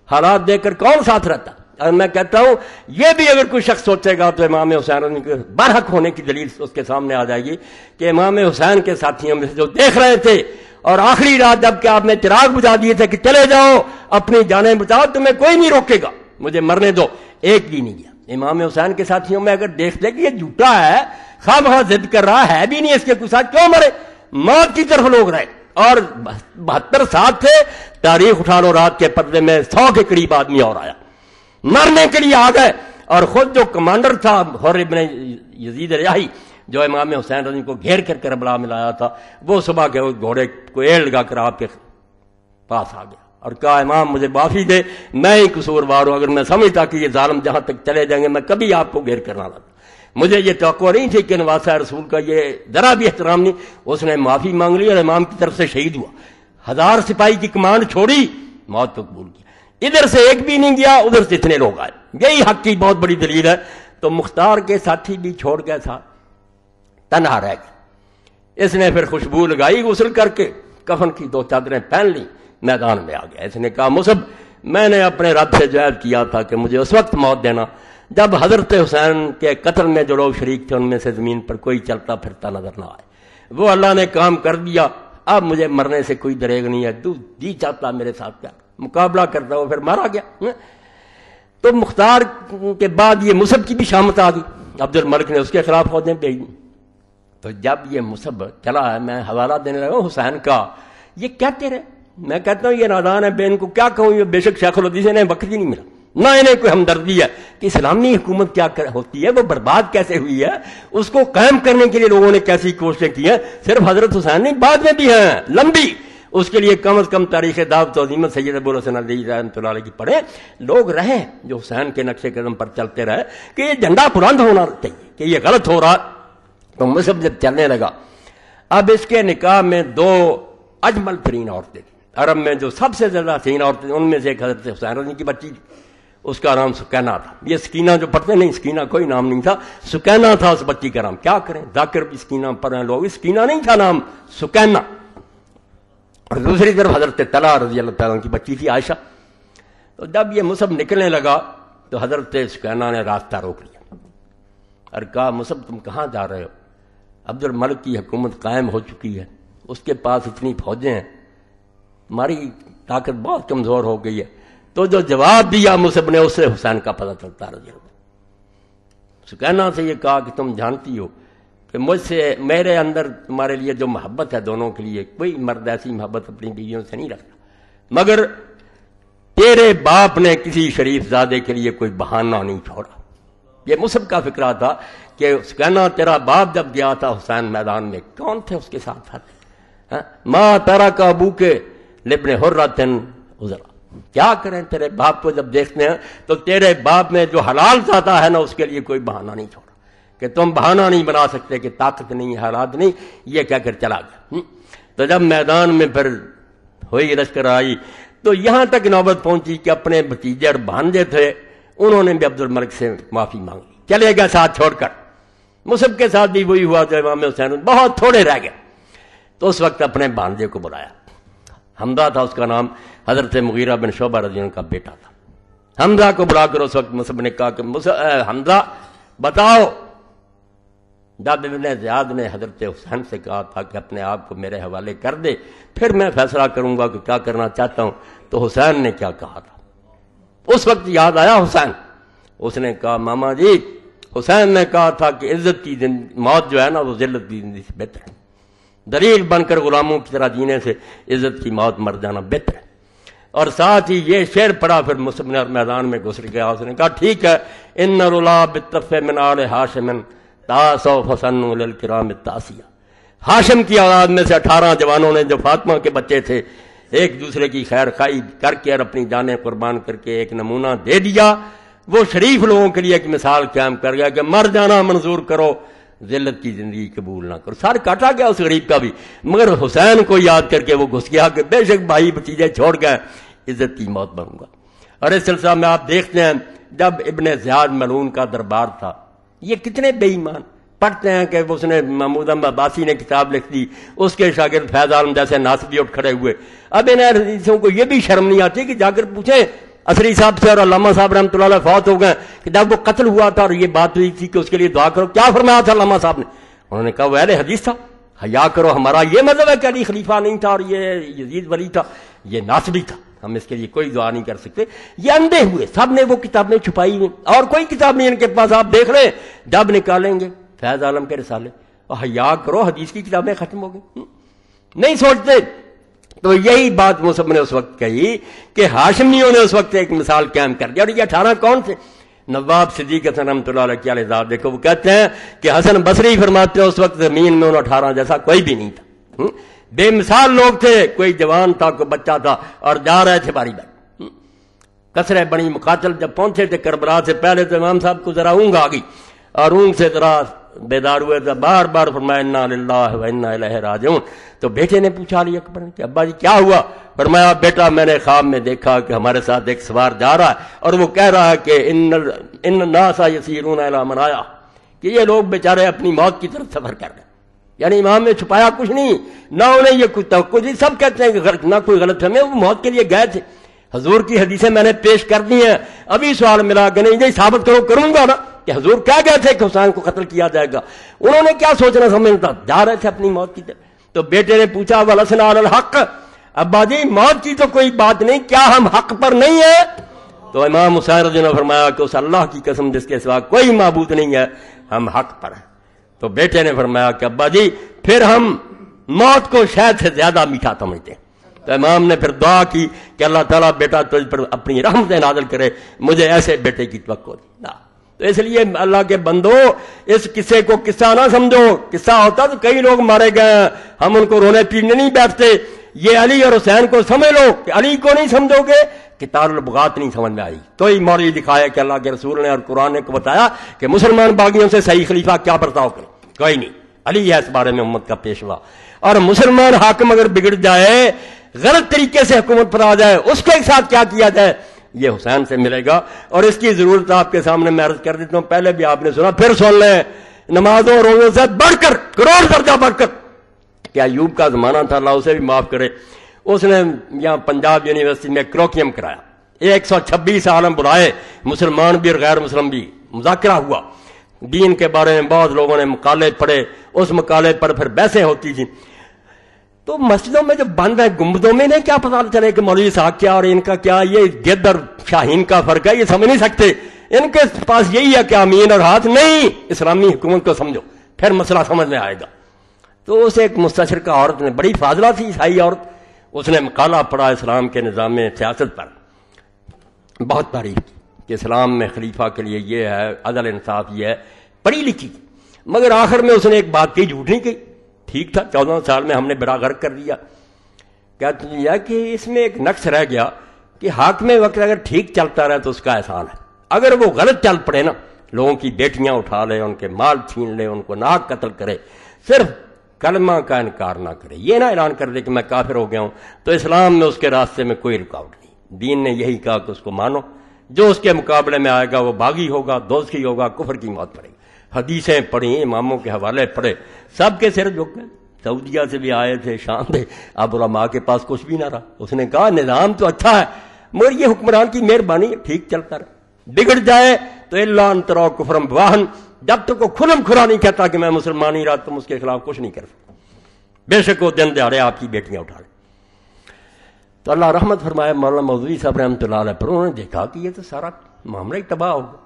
حالات دیکھ کر کون ساتھ رہتا۔ اور میں کہتا ہوں یہ بھی اگر کوئی شخص سوچے گا تو امام حسین کے برحق ہونے کی دلیل اس کے سامنے آ جائے گی کہ امام حسین کے ساتھیوں میں سے جو دیکھ رہے تھے، اور آخری رات جب کہ آپ نے چراغ بجھا دیے تھے کہ چلے جاؤ اپنی جانیں بچاؤ، تمہیں کوئی نہیں روکے گا، مجھے مرنے دو، ایک بھی نہیں گیا۔ امام حسین کے ساتھیوں میں اگر دیکھ لے کہ یہ جھوٹا ہے، خواہ بخواہ ضد کر رہا ہے بھی نہیں اس کے کچھ ساتھ، کیوں مرے؟ موت کی طرف لوگ رہے، اور 72 ساتھ تھے، تاریخ اٹھا لو، رات کے پردے میں 100 کے قریب آدمی اور آیا، مرنے کے لیے آ گئے، اور خود جو کمانڈر تھا حر ابن یزید ریاحی جو امام حسین رضی کو گھیر کر کربلا میں لایا تھا، وہ صبح کے گھوڑے کو ایڑ لگا کر آپ کے پاس آ گیا اور کہا امام مجھے معافی دے، میں ہی قصوروار ہوں، اگر میں سمجھتا کہ یہ ظالم جہاں تک چلے جائیں گے میں کبھی آپ کو گھیر کرنا لاتا، مجھے یہ توقع نہیں تھی کہ نواسہ رسول کا یہ ذرا بھی احترام نہیں۔ اس نے معافی مانگ لی اور امام کی طرف سے شہید ہوا، 1000 سپاہی کی کمانڈ چھوڑی، موت کو قبول کیا، ادھر سے ایک بھی نہیں گیا، ادھر سے اتنے لوگ آئے، یہی حق کی بہت بڑی دلیل ہے۔ تو مختار کے ساتھی بھی چھوڑ گئے تھا، تنہا رہ گیا، اس نے پھر خوشبو لگائی، غسل کر کے کفن کی 2 چادریں پہن لی، میدان میں آ گیا۔ اس نے کہا مصعب میں نے اپنے رب سے عہد کیا تھا کہ مجھے اس وقت موت دینا جب حضرت حسین کے قتل میں جو لوگ شریک تھے ان میں سے زمین پر کوئی چلتا پھرتا نظر نہ آئے، وہ اللہ نے کام کر دیا، اب مجھے مرنے سے کوئی دریغ نہیں ہے، تو جی چاہتا میرے ساتھ کیا مقابلہ کرتا، وہ پھر مارا گیا۔ تو مختار کے بعد یہ مصعب کی بھی شامت آ گئی، عبد الملک نے اس کے خلاف فوجیں بھیج دی۔ تو جب یہ مصعب چلا ہے، میں حوالہ دینے لگا حسین کا، یہ کہتے رہے، میں کہتا ہوں یہ نادان ہے، بے ان کو کیا کہوں، یہ بے شک شیخ الحدیث نے وقت ہی نہیں ملا، نہ انہیں کوئی ہمدردی ہے کہ اسلامی حکومت کیا ہوتی ہے، وہ برباد کیسے ہوئی ہے، اس کو قائم کرنے کے لیے لوگوں نے کیسی کوششیں کی ہیں، صرف حضرت حسین نہیں بعد میں بھی ہیں لمبی، اس کے لیے کم از کم تاریخ دعوت و عظیمت سید ابو الحسن علی رحمۃ اللہ علیہ کی پڑھیں، لوگ رہے جو حسین کے نقش قدم پر چلتے رہے کہ یہ جھنڈا بلند ہونا چاہیے کہ یہ غلط ہو رہا۔ تو مصعب جب چلنے لگا، اب اس کے نکاح میں 2 اجمل ترین عورتیں تھیں، عرب میں جو سب سے زیادہ حسین عورتیں، ان میں سے ایک حضرت حسین رضی کی بچی تھی، اس کا نام سکینہ تھا۔ یہ سکینہ جو پڑھتے نہیں، سکینہ کوئی نام نہیں تھا، سکینہ تھا اس بچی کا نام، کیا کریں ذاکر بھی سکینہ پڑھیں لوگ، سکینہ نہیں تھا نام، سکینہ۔ اور دوسری طرف حضرت طلحہ رضی اللہ تعالیٰ کی بچی تھی عائشہ۔ تو جب یہ مصعب نکلنے لگا تو حضرت سکینہ نے راستہ روک لیا اور کہا مصعب تم کہاں جا رہے ہو؟ عبد الملک کی حکومت قائم ہو چکی ہے، اس کے پاس اتنی فوجیں ہیں، ہماری طاقت بہت کمزور ہو گئی ہے۔ تو جو جواب دیا مصعب نے، اس سے حسین کا پتہ چلتا رضی اللہ۔ سکینہ سے یہ کہا کہ تم جانتی ہو کہ مجھ سے، میرے اندر تمہارے لیے جو محبت ہے دونوں کے لیے، کوئی مرد ایسی محبت اپنی بیویوں سے نہیں رکھتا، مگر تیرے باپ نے کسی شریف زادے کے لیے کوئی بہانہ نہیں چھوڑا۔ یہ مصعب کا فکرہ تھا کہ سکینہ تیرا باپ جب گیا تھا حسین میدان میں، کون تھے اس کے ساتھ؟ ماں تیرا کا ابو کے لبن حرتن عذرا، کیا کریں تیرے باپ کو جب دیکھتے ہیں تو تیرے باپ نے جو حلال چاہتا ہے نا اس کے لیے کوئی بہانہ نہیں چھوڑا، کہ تم بہانہ نہیں بنا سکتے کہ طاقت نہیں، حالات نہیں، یہ کہہ کر چلا گیا۔ تو جب میدان میں پھر ہوئی لشکر آئی تو یہاں تک نوبت پہنچی کہ اپنے بھتیجے اور بھانجے تھے، انہوں نے بھی عبد الملک سے معافی مانگ لی، چلے گئے ساتھ چھوڑ کر۔ مصعب کے ساتھ بھی وہی ہوا جو امام حسین، بہت تھوڑے رہ گئے۔ تو اس وقت اپنے بھانجے کو بلایا، حمزہ تھا اس کا نام، حضرت مغیرہ بن شعبہ رضی اللہ عنہ کا بیٹا تھا۔ حمزہ کو بلا کر اس وقت مصعب نے کہا کہ حمزہ بتاؤ، جب ابن زیاد نے حضرت حسین سے کہا تھا کہ اپنے آپ کو میرے حوالے کر دے، پھر میں فیصلہ کروں گا کہ کیا کرنا چاہتا ہوں، تو حسین نے کیا کہا تھا؟ اس وقت یاد آیا حسین، اس نے کہا ماما جی حسین نے کہا تھا کہ عزت کی موت جو ہے نا وہ ذلت کی زندگی سے بہتر ہے، دلیل بن کر غلاموں کی طرح جینے سے عزت کی موت مر جانا بہتر ہے۔ اور ساتھ ہی یہ شعر پڑھا، پھر مصعب نے میدان میں گھس گیا، اس نے کہا ٹھیک ہے، ان رلا بالطف من آل ہاشم تاسوف حسن للکرام التاسیہ، ہاشم کی اولاد میں سے 18 جوانوں نے جو فاطمہ کے بچے تھے، ایک دوسرے کی خیر خواہی کر کے اور اپنی جانیں قربان کر کے ایک نمونہ دے دیا، وہ شریف لوگوں کے لیے ایک مثال قائم کر گیا کہ مر جانا منظور کرو، ذلت کی زندگی قبول نہ کرو۔ سارے کاٹا گیا اس غریب کا بھی، مگر حسین کو یاد کر کے وہ گھس گیا کہ بے شک بھائی بھتیجے چھوڑ گئے، عزت کی موت بنوں گا۔ اور اس سلسلہ میں آپ دیکھتے ہیں جب ابن زیاد ملعون کا دربار تھا، یہ کتنے بے ایمان، پڑھتے ہیں کہ اس نے محمود احمد عباسی نے کتاب لکھ دی، اس کے شاگرد فیض عالم جیسے ناصبی اٹھ کھڑے ہوئے۔ اب ان حدیثوں کو یہ بھی شرم نہیں آتی کہ جا کر پوچھیں عصری صاحب سے، اور علامہ صاحب رحمۃ اللہ علیہ فوت ہو گئے، کہ جب وہ قتل ہوا تھا اور یہ بات ہوئی تھی کہ اس کے لیے دعا کرو، کیا فرمایا تھا علامہ صاحب نے؟ انہوں نے کہا وہ اہل حدیث تھا، حیا کرو، ہمارا یہ مذہب ہے کہ علی خلیفہ نہیں تھا اور یہ یزید ولی تھا، یہ ناصبی تھا، ہم اس کے لیے کوئی دعا نہیں کر سکتے۔ یہ اندھے ہوئے، سب نے وہ کتابیں چھپائی ہوئی، اور کوئی کتاب نہیں ان کے پاس، آپ دیکھ لیں جب نکالیں گے فیض عالم کے رسالے، اور حیا کرو، حدیث کی کتابیں ختم ہو گئی، نہیں سوچتے۔ تو یہی بات مصعب نے اس وقت کہی کہ ہاشمیوں نے اس وقت ایک مثال قائم کر دیا۔ اور یہ 18 کون تھے؟ نواب صدیق حسن رحمۃ اللہ علیہ کے ذات، دیکھو وہ کہتے ہیں کہ حسن بصری فرماتے ہیں اس وقت زمین میں ان 18 جیسا کوئی بھی نہیں تھا، بے مثال لوگ تھے، کوئی جوان تھا، کوئی بچہ تھا، اور جا رہے تھے باری باری۔ کثرے بنی مقاتل جب پہنچے تھے کربلا سے پہلے، تو امام صاحب کو ذرا اونگ آ گئی، اور اونگ سے ذرا بیدار ہوئے تو بار بار فرمایا انا للہ و انا الیہ راجعون۔ تو بیٹے نے پوچھا علی اکبر نے کہ ابا جی کیا ہوا؟ فرمایا بیٹا میں نے خواب میں دیکھا کہ ہمارے ساتھ ایک سوار جا رہا ہے، اور وہ کہہ رہا ہے کہ ان الناس یسیرون الی منایا، کہ یہ لوگ بیچارے اپنی موت کی طرف سفر کر رہے ہیں۔ یعنی امام نے چھپایا کچھ نہیں، نہ انہیں یہ کچھ توقع تھی، سب کہتے ہیں کہ نہ کوئی غلط فہمی، وہ موت کے لیے گئے تھے۔ حضور کی حدیثیں میں نے پیش کر دی ہیں، ابھی سوال ملا کہ نہیں ثابت کرو، کروں گا نا کہ حضور کہہ گئے تھے کہ حسین کو قتل کیا جائے گا، انہوں نے کیا سوچنا سمجھنا، جا رہے تھے اپنی موت کی طرف۔ تو بیٹے نے پوچھا وَلَسْنَا عَلَى الْحَقِّ، ابا جی موت کی تو کوئی بات نہیں، کیا ہم حق پر نہیں ہیں؟ تو امام حسین رضی اللہ عنہ نے فرمایا کہ اس اللہ کی قسم جس کے سوا کوئی معبود نہیں ہے، ہم حق پر ہیں۔ تو بیٹے نے فرمایا کہ ابا جی پھر ہم موت کو شہد سے زیادہ میٹھا سمجھتے ہیں۔ تو امام نے پھر دعا کی کہ اللہ تعالیٰ بیٹا تجھ پر اپنی رحمتیں نازل کرے، مجھے ایسے بیٹے کی توقع دی۔ تو اس لیے اللہ کے بندو اس قصے کو قصہ نہ سمجھو، قصہ ہوتا تو کئی لوگ مارے گئے ہیں، ہم ان کو رونے پیٹنے نہیں بیٹھتے۔ یہ علی اور حسین کو سمجھ لو کہ علی کو نہیں سمجھو گے کہ تار البغات نہیں سمجھ میں آئی۔ تو ہی مولوی دکھایا کہ اللہ کے رسول نے اور قرآن نے کو بتایا کہ مسلمان باغیوں سے صحیح خلیفہ کیا برتاؤ کرے، کوئی نہیں، علی ہے اس بارے میں امت کا پیشوا۔ اور مسلمان حاکم اگر بگڑ جائے، غلط طریقے سے حکومت پر آ جائے، اس کے ساتھ کیا کیا جائے، یہ حسین سے ملے گا۔ اور اس کی ضرورت آپ کے سامنے میں عرض کر دیتا ہوں، پہلے بھی آپ نے سنا، پھر سن لیں، نمازوں روزوں سے بڑھ کر، کروڑ درجہ بڑھ کر، کہ ایوب کا زمانہ تھا، اللہ اسے بھی معاف کرے، اس نے یہاں پنجاب یونیورسٹی میں کروکیم کرایا، 126 عالم بلائے، مسلمان بھی اور غیر مسلم بھی، مذاکرہ ہوا دین کے بارے میں، بہت لوگوں نے مقالے پڑھے، اس مقالے پر پھر بحثیں ہوتی تھیں۔ تو مسجدوں میں جو بند ہے گنبدوں میں نہیں کیا پتہ چلے کہ مولوی صاحب کیا اور ان کا کیا، یہ گدھ اور شاہین کا فرق ہے، یہ سمجھ نہیں سکتے، ان کے پاس یہی ہے کہ امین اور ہاتھ نہیں، اسلامی حکومت کو سمجھو پھر مسئلہ سمجھ میں آئے گا۔ تو اسے ایک مستشرقہ عورت نے، بڑی فاضلہ تھی عیسائی عورت، اس نے مقالہ پڑھا اسلام کے نظام سیاست پر، بہت تعریف کی کہ اسلام میں خلیفہ کے لیے یہ ہے، عدل انصاف یہ ہے، پڑھی لکھی، مگر آخر میں اس نے ایک بات کی، جھوٹ نہیں کی، ٹھیک تھا 14 سال میں ہم نے بڑا غرق کر دیا، کہتے ہیں کہ اس میں ایک نقص رہ گیا کہ حاکم وقت اگر ٹھیک چلتا رہے تو اس کا احسان ہے، اگر وہ غلط چل پڑے نا، لوگوں کی بیٹیاں اٹھا لے، ان کے مال چھین لے، ان کو ناک قتل کرے، صرف کلمہ کا انکار نہ کرے، یہ نہ اعلان کر دے کہ میں کافر ہو گیا ہوں، تو اسلام میں اس کے راستے میں کوئی رکاوٹ نہیں۔ دین نے یہی کہا کہ اس کو مانو، جو اس کے مقابلے میں آئے گا وہ باغی ہوگا، دوزخی ہوگا، کفر کی موت پڑے گی۔ حدیثیں پڑھی، اماموں کے حوالے پڑھے، سب کے سر جھک گئے۔ سعودیہ سے بھی آئے تھے، شام تھے، اب علماء کے پاس کچھ بھی نہ رہا۔ اس نے کہا نظام تو اچھا ہے مگر یہ حکمران کی مہربانی ہے، ٹھیک چلتا رہا، بگڑ جائے تو الا ان تروا کفرم بواہن، جب تک وہ کھلم کھلا نہیں کہتا کہ میں مسلمان ہی رہا، تم اس کے خلاف کچھ نہیں کر سکتے، بے شک وہ دن دیہڑے آپ کی بیٹیاں اٹھا لیں۔ تو اللہ رحمت فرمائے مولانا مودودی صاحب رحمۃ اللہ علیہ پر، انہوں نے دیکھا کہ یہ تو سارا معاملہ ہی تباہ ہو گیا۔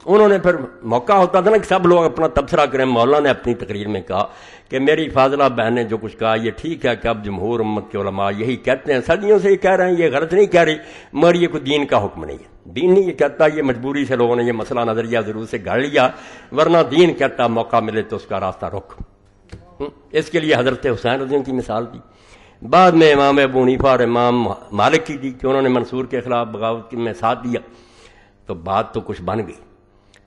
انہوں نے پھر موقع ہوتا تھا نا کہ سب لوگ اپنا تبصرہ کریں، مولانا نے اپنی تقریر میں کہا کہ میری فاضلہ بہن نے جو کچھ کہا یہ ٹھیک ہے کہ اب جمہور امت کے علماء یہی کہتے ہیں، صدیوں سے یہ کہہ رہے ہیں، یہ غلط نہیں کہہ رہی، مگر یہ کوئی دین کا حکم نہیں ہے، دین نہیں یہ کہتا، یہ مجبوری سے لوگوں نے یہ مسئلہ نظریہ ضرور سے گھڑ لیا، ورنہ دین کہتا موقع ملے تو اس کا راستہ رک۔ اس کے لیے حضرت حسین رضی اللہ عنہ کی مثال دی، بعد میں امام ابو حنیفہ اور امام مالک کی دی کہ انہوں نے منصور کے خلاف بغاوت میں ساتھ دیا، تو بات تو کچھ بن گئی۔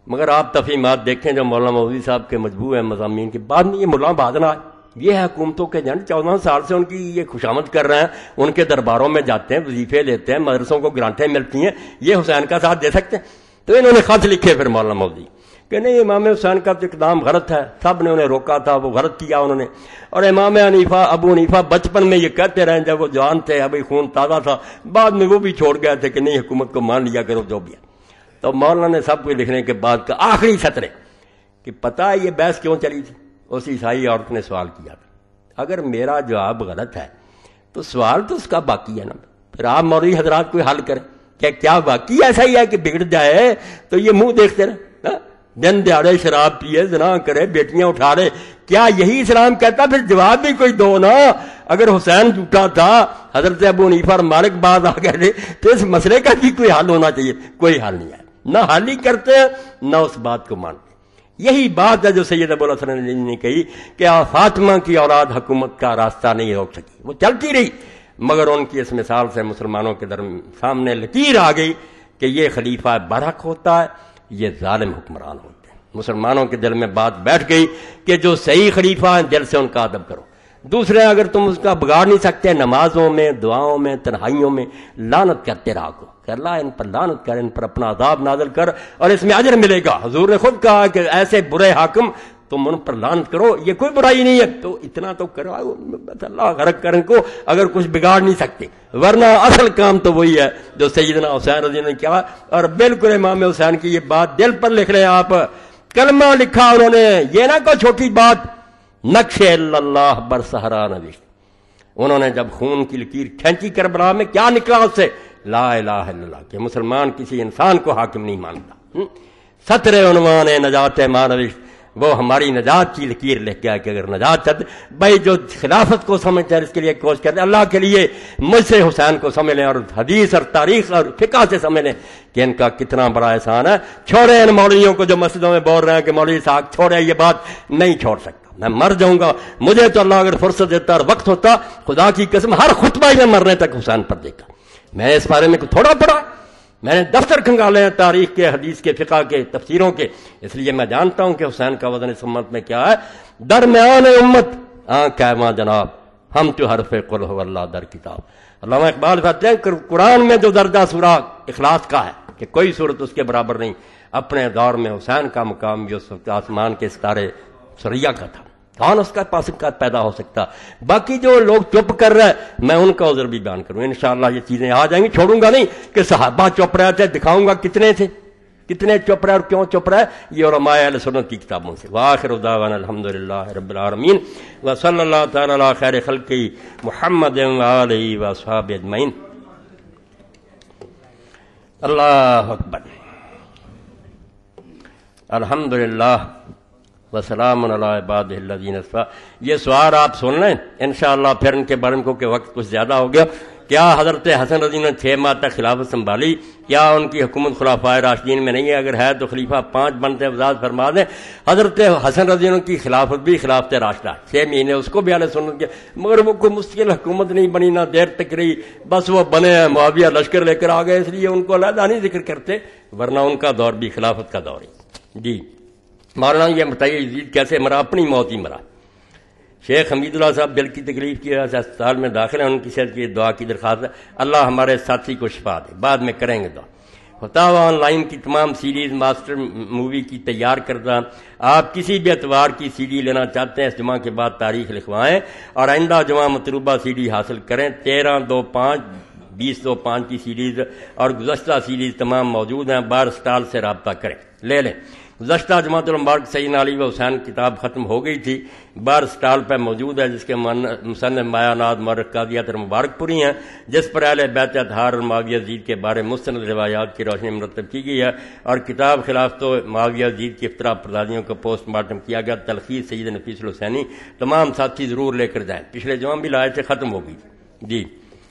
مگر آپ تفہیمات دیکھیں جو مولانا مودودی صاحب کے مجموعے مضامین کے بعد میں یہ ملا بادنا، یہ حکومتوں کے جن 14 سال سے ان کی یہ خوشامد کر رہے ہیں، ان کے درباروں میں جاتے ہیں، وظیفے لیتے ہیں، مدرسوں کو گرانٹیں ملتی ہیں، یہ حسین کا ساتھ دے سکتے ہیں؟ تو انہوں نے خط لکھے پھر مولانا مودودی کہ نہیں، امام حسین کا تو اقدام غلط ہے، سب نے انہیں روکا تھا، وہ غلط کیا انہوں نے، اور امام ابو حنیفہ بچپن میں یہ کہتے رہے جب وہ جوان تھے، ابھی خون تازہ تھا، بعد میں وہ بھی چھوڑ گئے تھے کہ نہیں حکومت کو مان لیا کرو جو بھی ہے۔ تو مولانا نے سب کچھ لکھنے کے بعد کا آخری سطرے کہ پتہ ہے یہ بحث کیوں چلی تھی؟ اس عیسائی عورت نے سوال کیا تھا، اگر میرا جواب غلط ہے تو سوال تو اس کا باقی ہے نا، پھر آپ مولوی حضرات کوئی حل کریں کہ کیا باقی ایسا ہی ہے کہ بگڑ جائے تو یہ منہ دیکھتے رہے، دن دیہڑے شراب پیے، زنا کرے، بیٹیاں اٹھا رہے، کیا یہی اسلام کہتا؟ پھر جواب بھی کوئی دو نا۔ اگر حسین جھوٹا تھا، حضرت ابو حنیفہ اور مالک بعد آ گئے تھے، تو اس مسئلے کا بھی کوئی حل ہونا چاہیے، کوئی حل نہیں ہے، نہ حل ہی کرتے ہیں نہ اس بات کو مانتے۔ یہی بات ہے جو سید ابو الحسن علی نے کہی کہ فاطمہ کی اولاد حکومت کا راستہ نہیں روک سکی، وہ چلتی رہی، مگر ان کی اس مثال سے مسلمانوں کے سامنے لکیر آ گئی کہ یہ خلیفہ برحق ہوتا ہے، یہ ظالم حکمران ہوتے ہیں۔ مسلمانوں کے دل میں بات بیٹھ گئی کہ جو صحیح خلیفہ ہیں دل سے ان کا ادب کرو، دوسرے اگر تم اس کا بگاڑ نہیں سکتے، نمازوں میں، دعاؤں میں، تنہائیوں میں لعنت کرتے رہا کو کہ اللہ ان پر لعنت کر، ان پر اپنا عذاب نازل کر اور اس میں اجر ملے گا۔ حضور نے خود کہا کہ ایسے برے حاکم تم ان پر لعنت کرو، یہ کوئی برائی نہیں ہے، تو اتنا تو کرو، اللہ غرق کرن کو اگر کچھ بگاڑ نہیں سکتے، ورنہ اصل کام تو وہی ہے جو سیدنا حسین رضی اللہ عنہ نے کیا۔ اور بالکل امام حسین کی یہ بات دل پر لکھ رہے ہیں آپ، کلمہ لکھا انہوں نے، یہ نہ کوئی چھوٹی بات، نقش اللہ بر صحرا نوشت۔ انہوں نے جب خون کی لکیر کھینچی کربلا میں، کیا نکلا اس سے؟ لا الہ الا اللہ، کہ مسلمان کسی انسان کو حاکم نہیں مانتا۔ سطر عنوان نجات ما نوشت، وہ ہماری نجات کی لکیر لکھ گیا کہ اگر نجات چاہتے بھائی، جو خلافت کو سمجھتے ہیں اس کے لیے کوشش کرتے ہیں، اللہ کے لیے مجھ سے حسین کو سمجھ لیں اور حدیث اور تاریخ اور فقہ سے سمجھ لیں کہ ان کا کتنا بڑا احسان ہے۔ چھوڑے ان مولویوں کو جو مسجدوں میں بول رہے ہیں کہ مولوی صاحب چھوڑے، یہ بات نہیں چھوڑ سکتا، میں مر جاؤں گا، مجھے تو اللہ اگر فرصت دیتا اور وقت ہوتا، خدا کی قسم ہر خطبہ میں مرنے تک حسین پر دیکھا۔ میں اس بارے میں تھوڑا پڑھا، میں نے دفتر کھنگالے ہیں تاریخ کے، حدیث کے، فقہ کے، تفسیروں کے، اس لیے میں جانتا ہوں کہ حسین کا وزن اس امت میں کیا ہے۔ درمیان امت کہواں جناب، ہم تو حرف قل ہو اللہ در کتاب۔ علامہ اقبال کہتے ہیں قرآن میں جو درجہ سورہ اخلاص کا ہے کہ کوئی صورت اس کے برابر نہیں، اپنے دور میں حسین کا مقام جو آسمان کے ستارے سریا کا تھا۔ کون اس کا پاس کا پیدا ہو سکتا. باقی جو لوگ چپ کر رہے ہیں میں ان کا عذر بھی بیان کروں انشاءاللہ. یہ چیزیں آ جائیں گی, چھوڑوں گا نہیں کہ صحابہ چپ رہے تھے, دکھاؤں گا کتنے تھے, کتنے چپ رہے اور کیوں چپ رہے, یہ علماء اہل سنت کی کتابوں سے. وآخر دعوانا الحمدللہ رب العالمین وصلی اللہ تعالی علی خیر خلقہ محمد وآلہ واصحابہ اجمعین. اللہ اکبر. الحمدللہ وسلام علی عبادہ الذین اصطفیٰ. یہ سوال آپ سن لیں انشاءاللہ, پھر ان کے بارے میں کہ وقت کچھ زیادہ ہو گیا. کیا حضرت حسن رضی اللہ نے 6 ماہ تک خلافت سنبھالی؟ کیا ان کی حکومت خلفائے راشدین میں نہیں ہے؟ اگر ہے تو خلیفہ 5 بنتے وضاحت فرما دیں. حضرت حسن رضی اللہ کی خلافت بھی خلافت راشدہ 6 مہینے, اس کو بھی اہل سنت کے, مگر وہ کوئی مستقل حکومت نہیں بنی, نہ دیر تک رہی, بس وہ بنے ہیں معاویہ لشکر لے کر آ گئے, اس لیے ان کو علیحدہ نہیں ذکر کرتے, ورنہ ان کا دور بھی خلافت کا دور ہے. جی مولانا یہ بتائیے یزید کیسے مرا؟ اپنی موت ہی مرا. شیخ حمید اللہ صاحب دل کی تکلیف کی وجہ سے اسپتال میں داخل ہیں, ان کی صحت کی دعا کی درخواست ہے. اللہ ہمارے ساتھی کو شفا دے, بعد میں کریں گے دعا. فتاوی آن لائن کی تمام سیریز ماسٹر مووی کی تیار کردہ, آپ کسی بھی اتوار کی سی ڈی لینا چاہتے ہیں اس جمعہ کے بعد تاریخ لکھوائیں اور آئندہ جمعہ مطلوبہ سی ڈی حاصل کریں. 13/2/5/20/2/5 کی سیریز اور گزشتہ سیریز تمام موجود ہیں. بار سٹال سے رابطہ کریں, لے لیں. گزشتہ جماعت المبارک سیدنا علی و حسین کتاب ختم ہو گئی تھی, بار سٹال پہ موجود ہے, جس کے مصنف مایانات مورخ قاضی اطہر مبارک پوری ہیں, جس پر اہل بیت اطہار اور معاویہ یزید کے بارے مستند روایات کی روشنی مرتب کی گئی ہے. اور کتاب خلافت و معاویہ یزید کی افتراء پردازیوں کا پوسٹ مارٹم کیا گیا. تلخیص سید نفیس الحسینی. تمام ساتھی ضرور لے کر جائیں. پچھلے جمعہ بھی لائے تھے, ختم ہو گئی. جی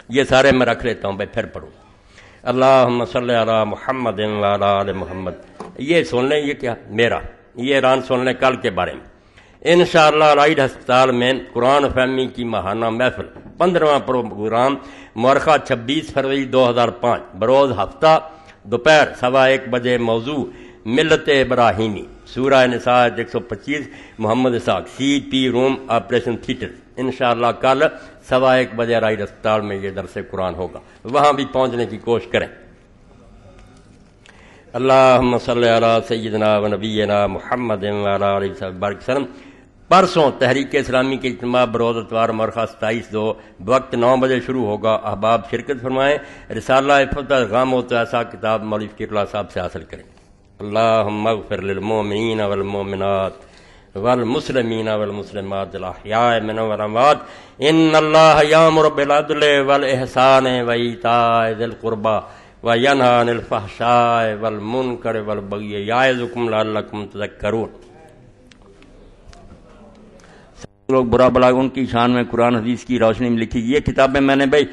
یہ سارے میں رکھ لیتا ہوں, بھائی پھر پڑھوں. اللہم صلی علی محمد وعلی آل محمد. یہ سن لیں, یہ کیا میرا یہ اعلان سن لیں کل کے بارے میں. انشاءاللہ رائڈ ہسپتال میں قرآن فہمی کی ماہانہ محفل 15واں پروگرام مورخہ 26 فروری 2005 بروز ہفتہ دوپہر 1:15 بجے. موضوع ملت ابراہیمی, سورہ نساء 125, محمد اسحاق, سی پی روم آپریشن تھیٹر. انشاءاللہ کل 1:15 بجے رائڈ ہسپتال میں یہ درس قرآن ہوگا, وہاں بھی پہنچنے کی کوشش کریں. اللہم صلی علی سیدنا و نبینا محمد وعلی آلہ وصحبہ وسلم. پرسوں تحریک اسلامی کے اجتماع بروز اتوار مورخہ 27/2 وقت 9 بجے شروع ہوگا. احباب شرکت فرمائیں. رسالہ عفت غام و توسع کتاب مولوی فقیر اللہ صاحب سے حاصل کریں. اللہم اغفر للمؤمنین والمؤمنات والمسلمین والمسلمات الاحیاء منهم والاموات. ان اللہ یامر بالعدل والاحسان وایتاء ذی القربى وینہی عن الفحشاء والمنکر والبغی یعظکم لعلکم تذکرون. لوگ برا بلا ان کی شان میں قرآن حدیث کی روشنی میں لکھی. یہ کتابیں میں نے بھائی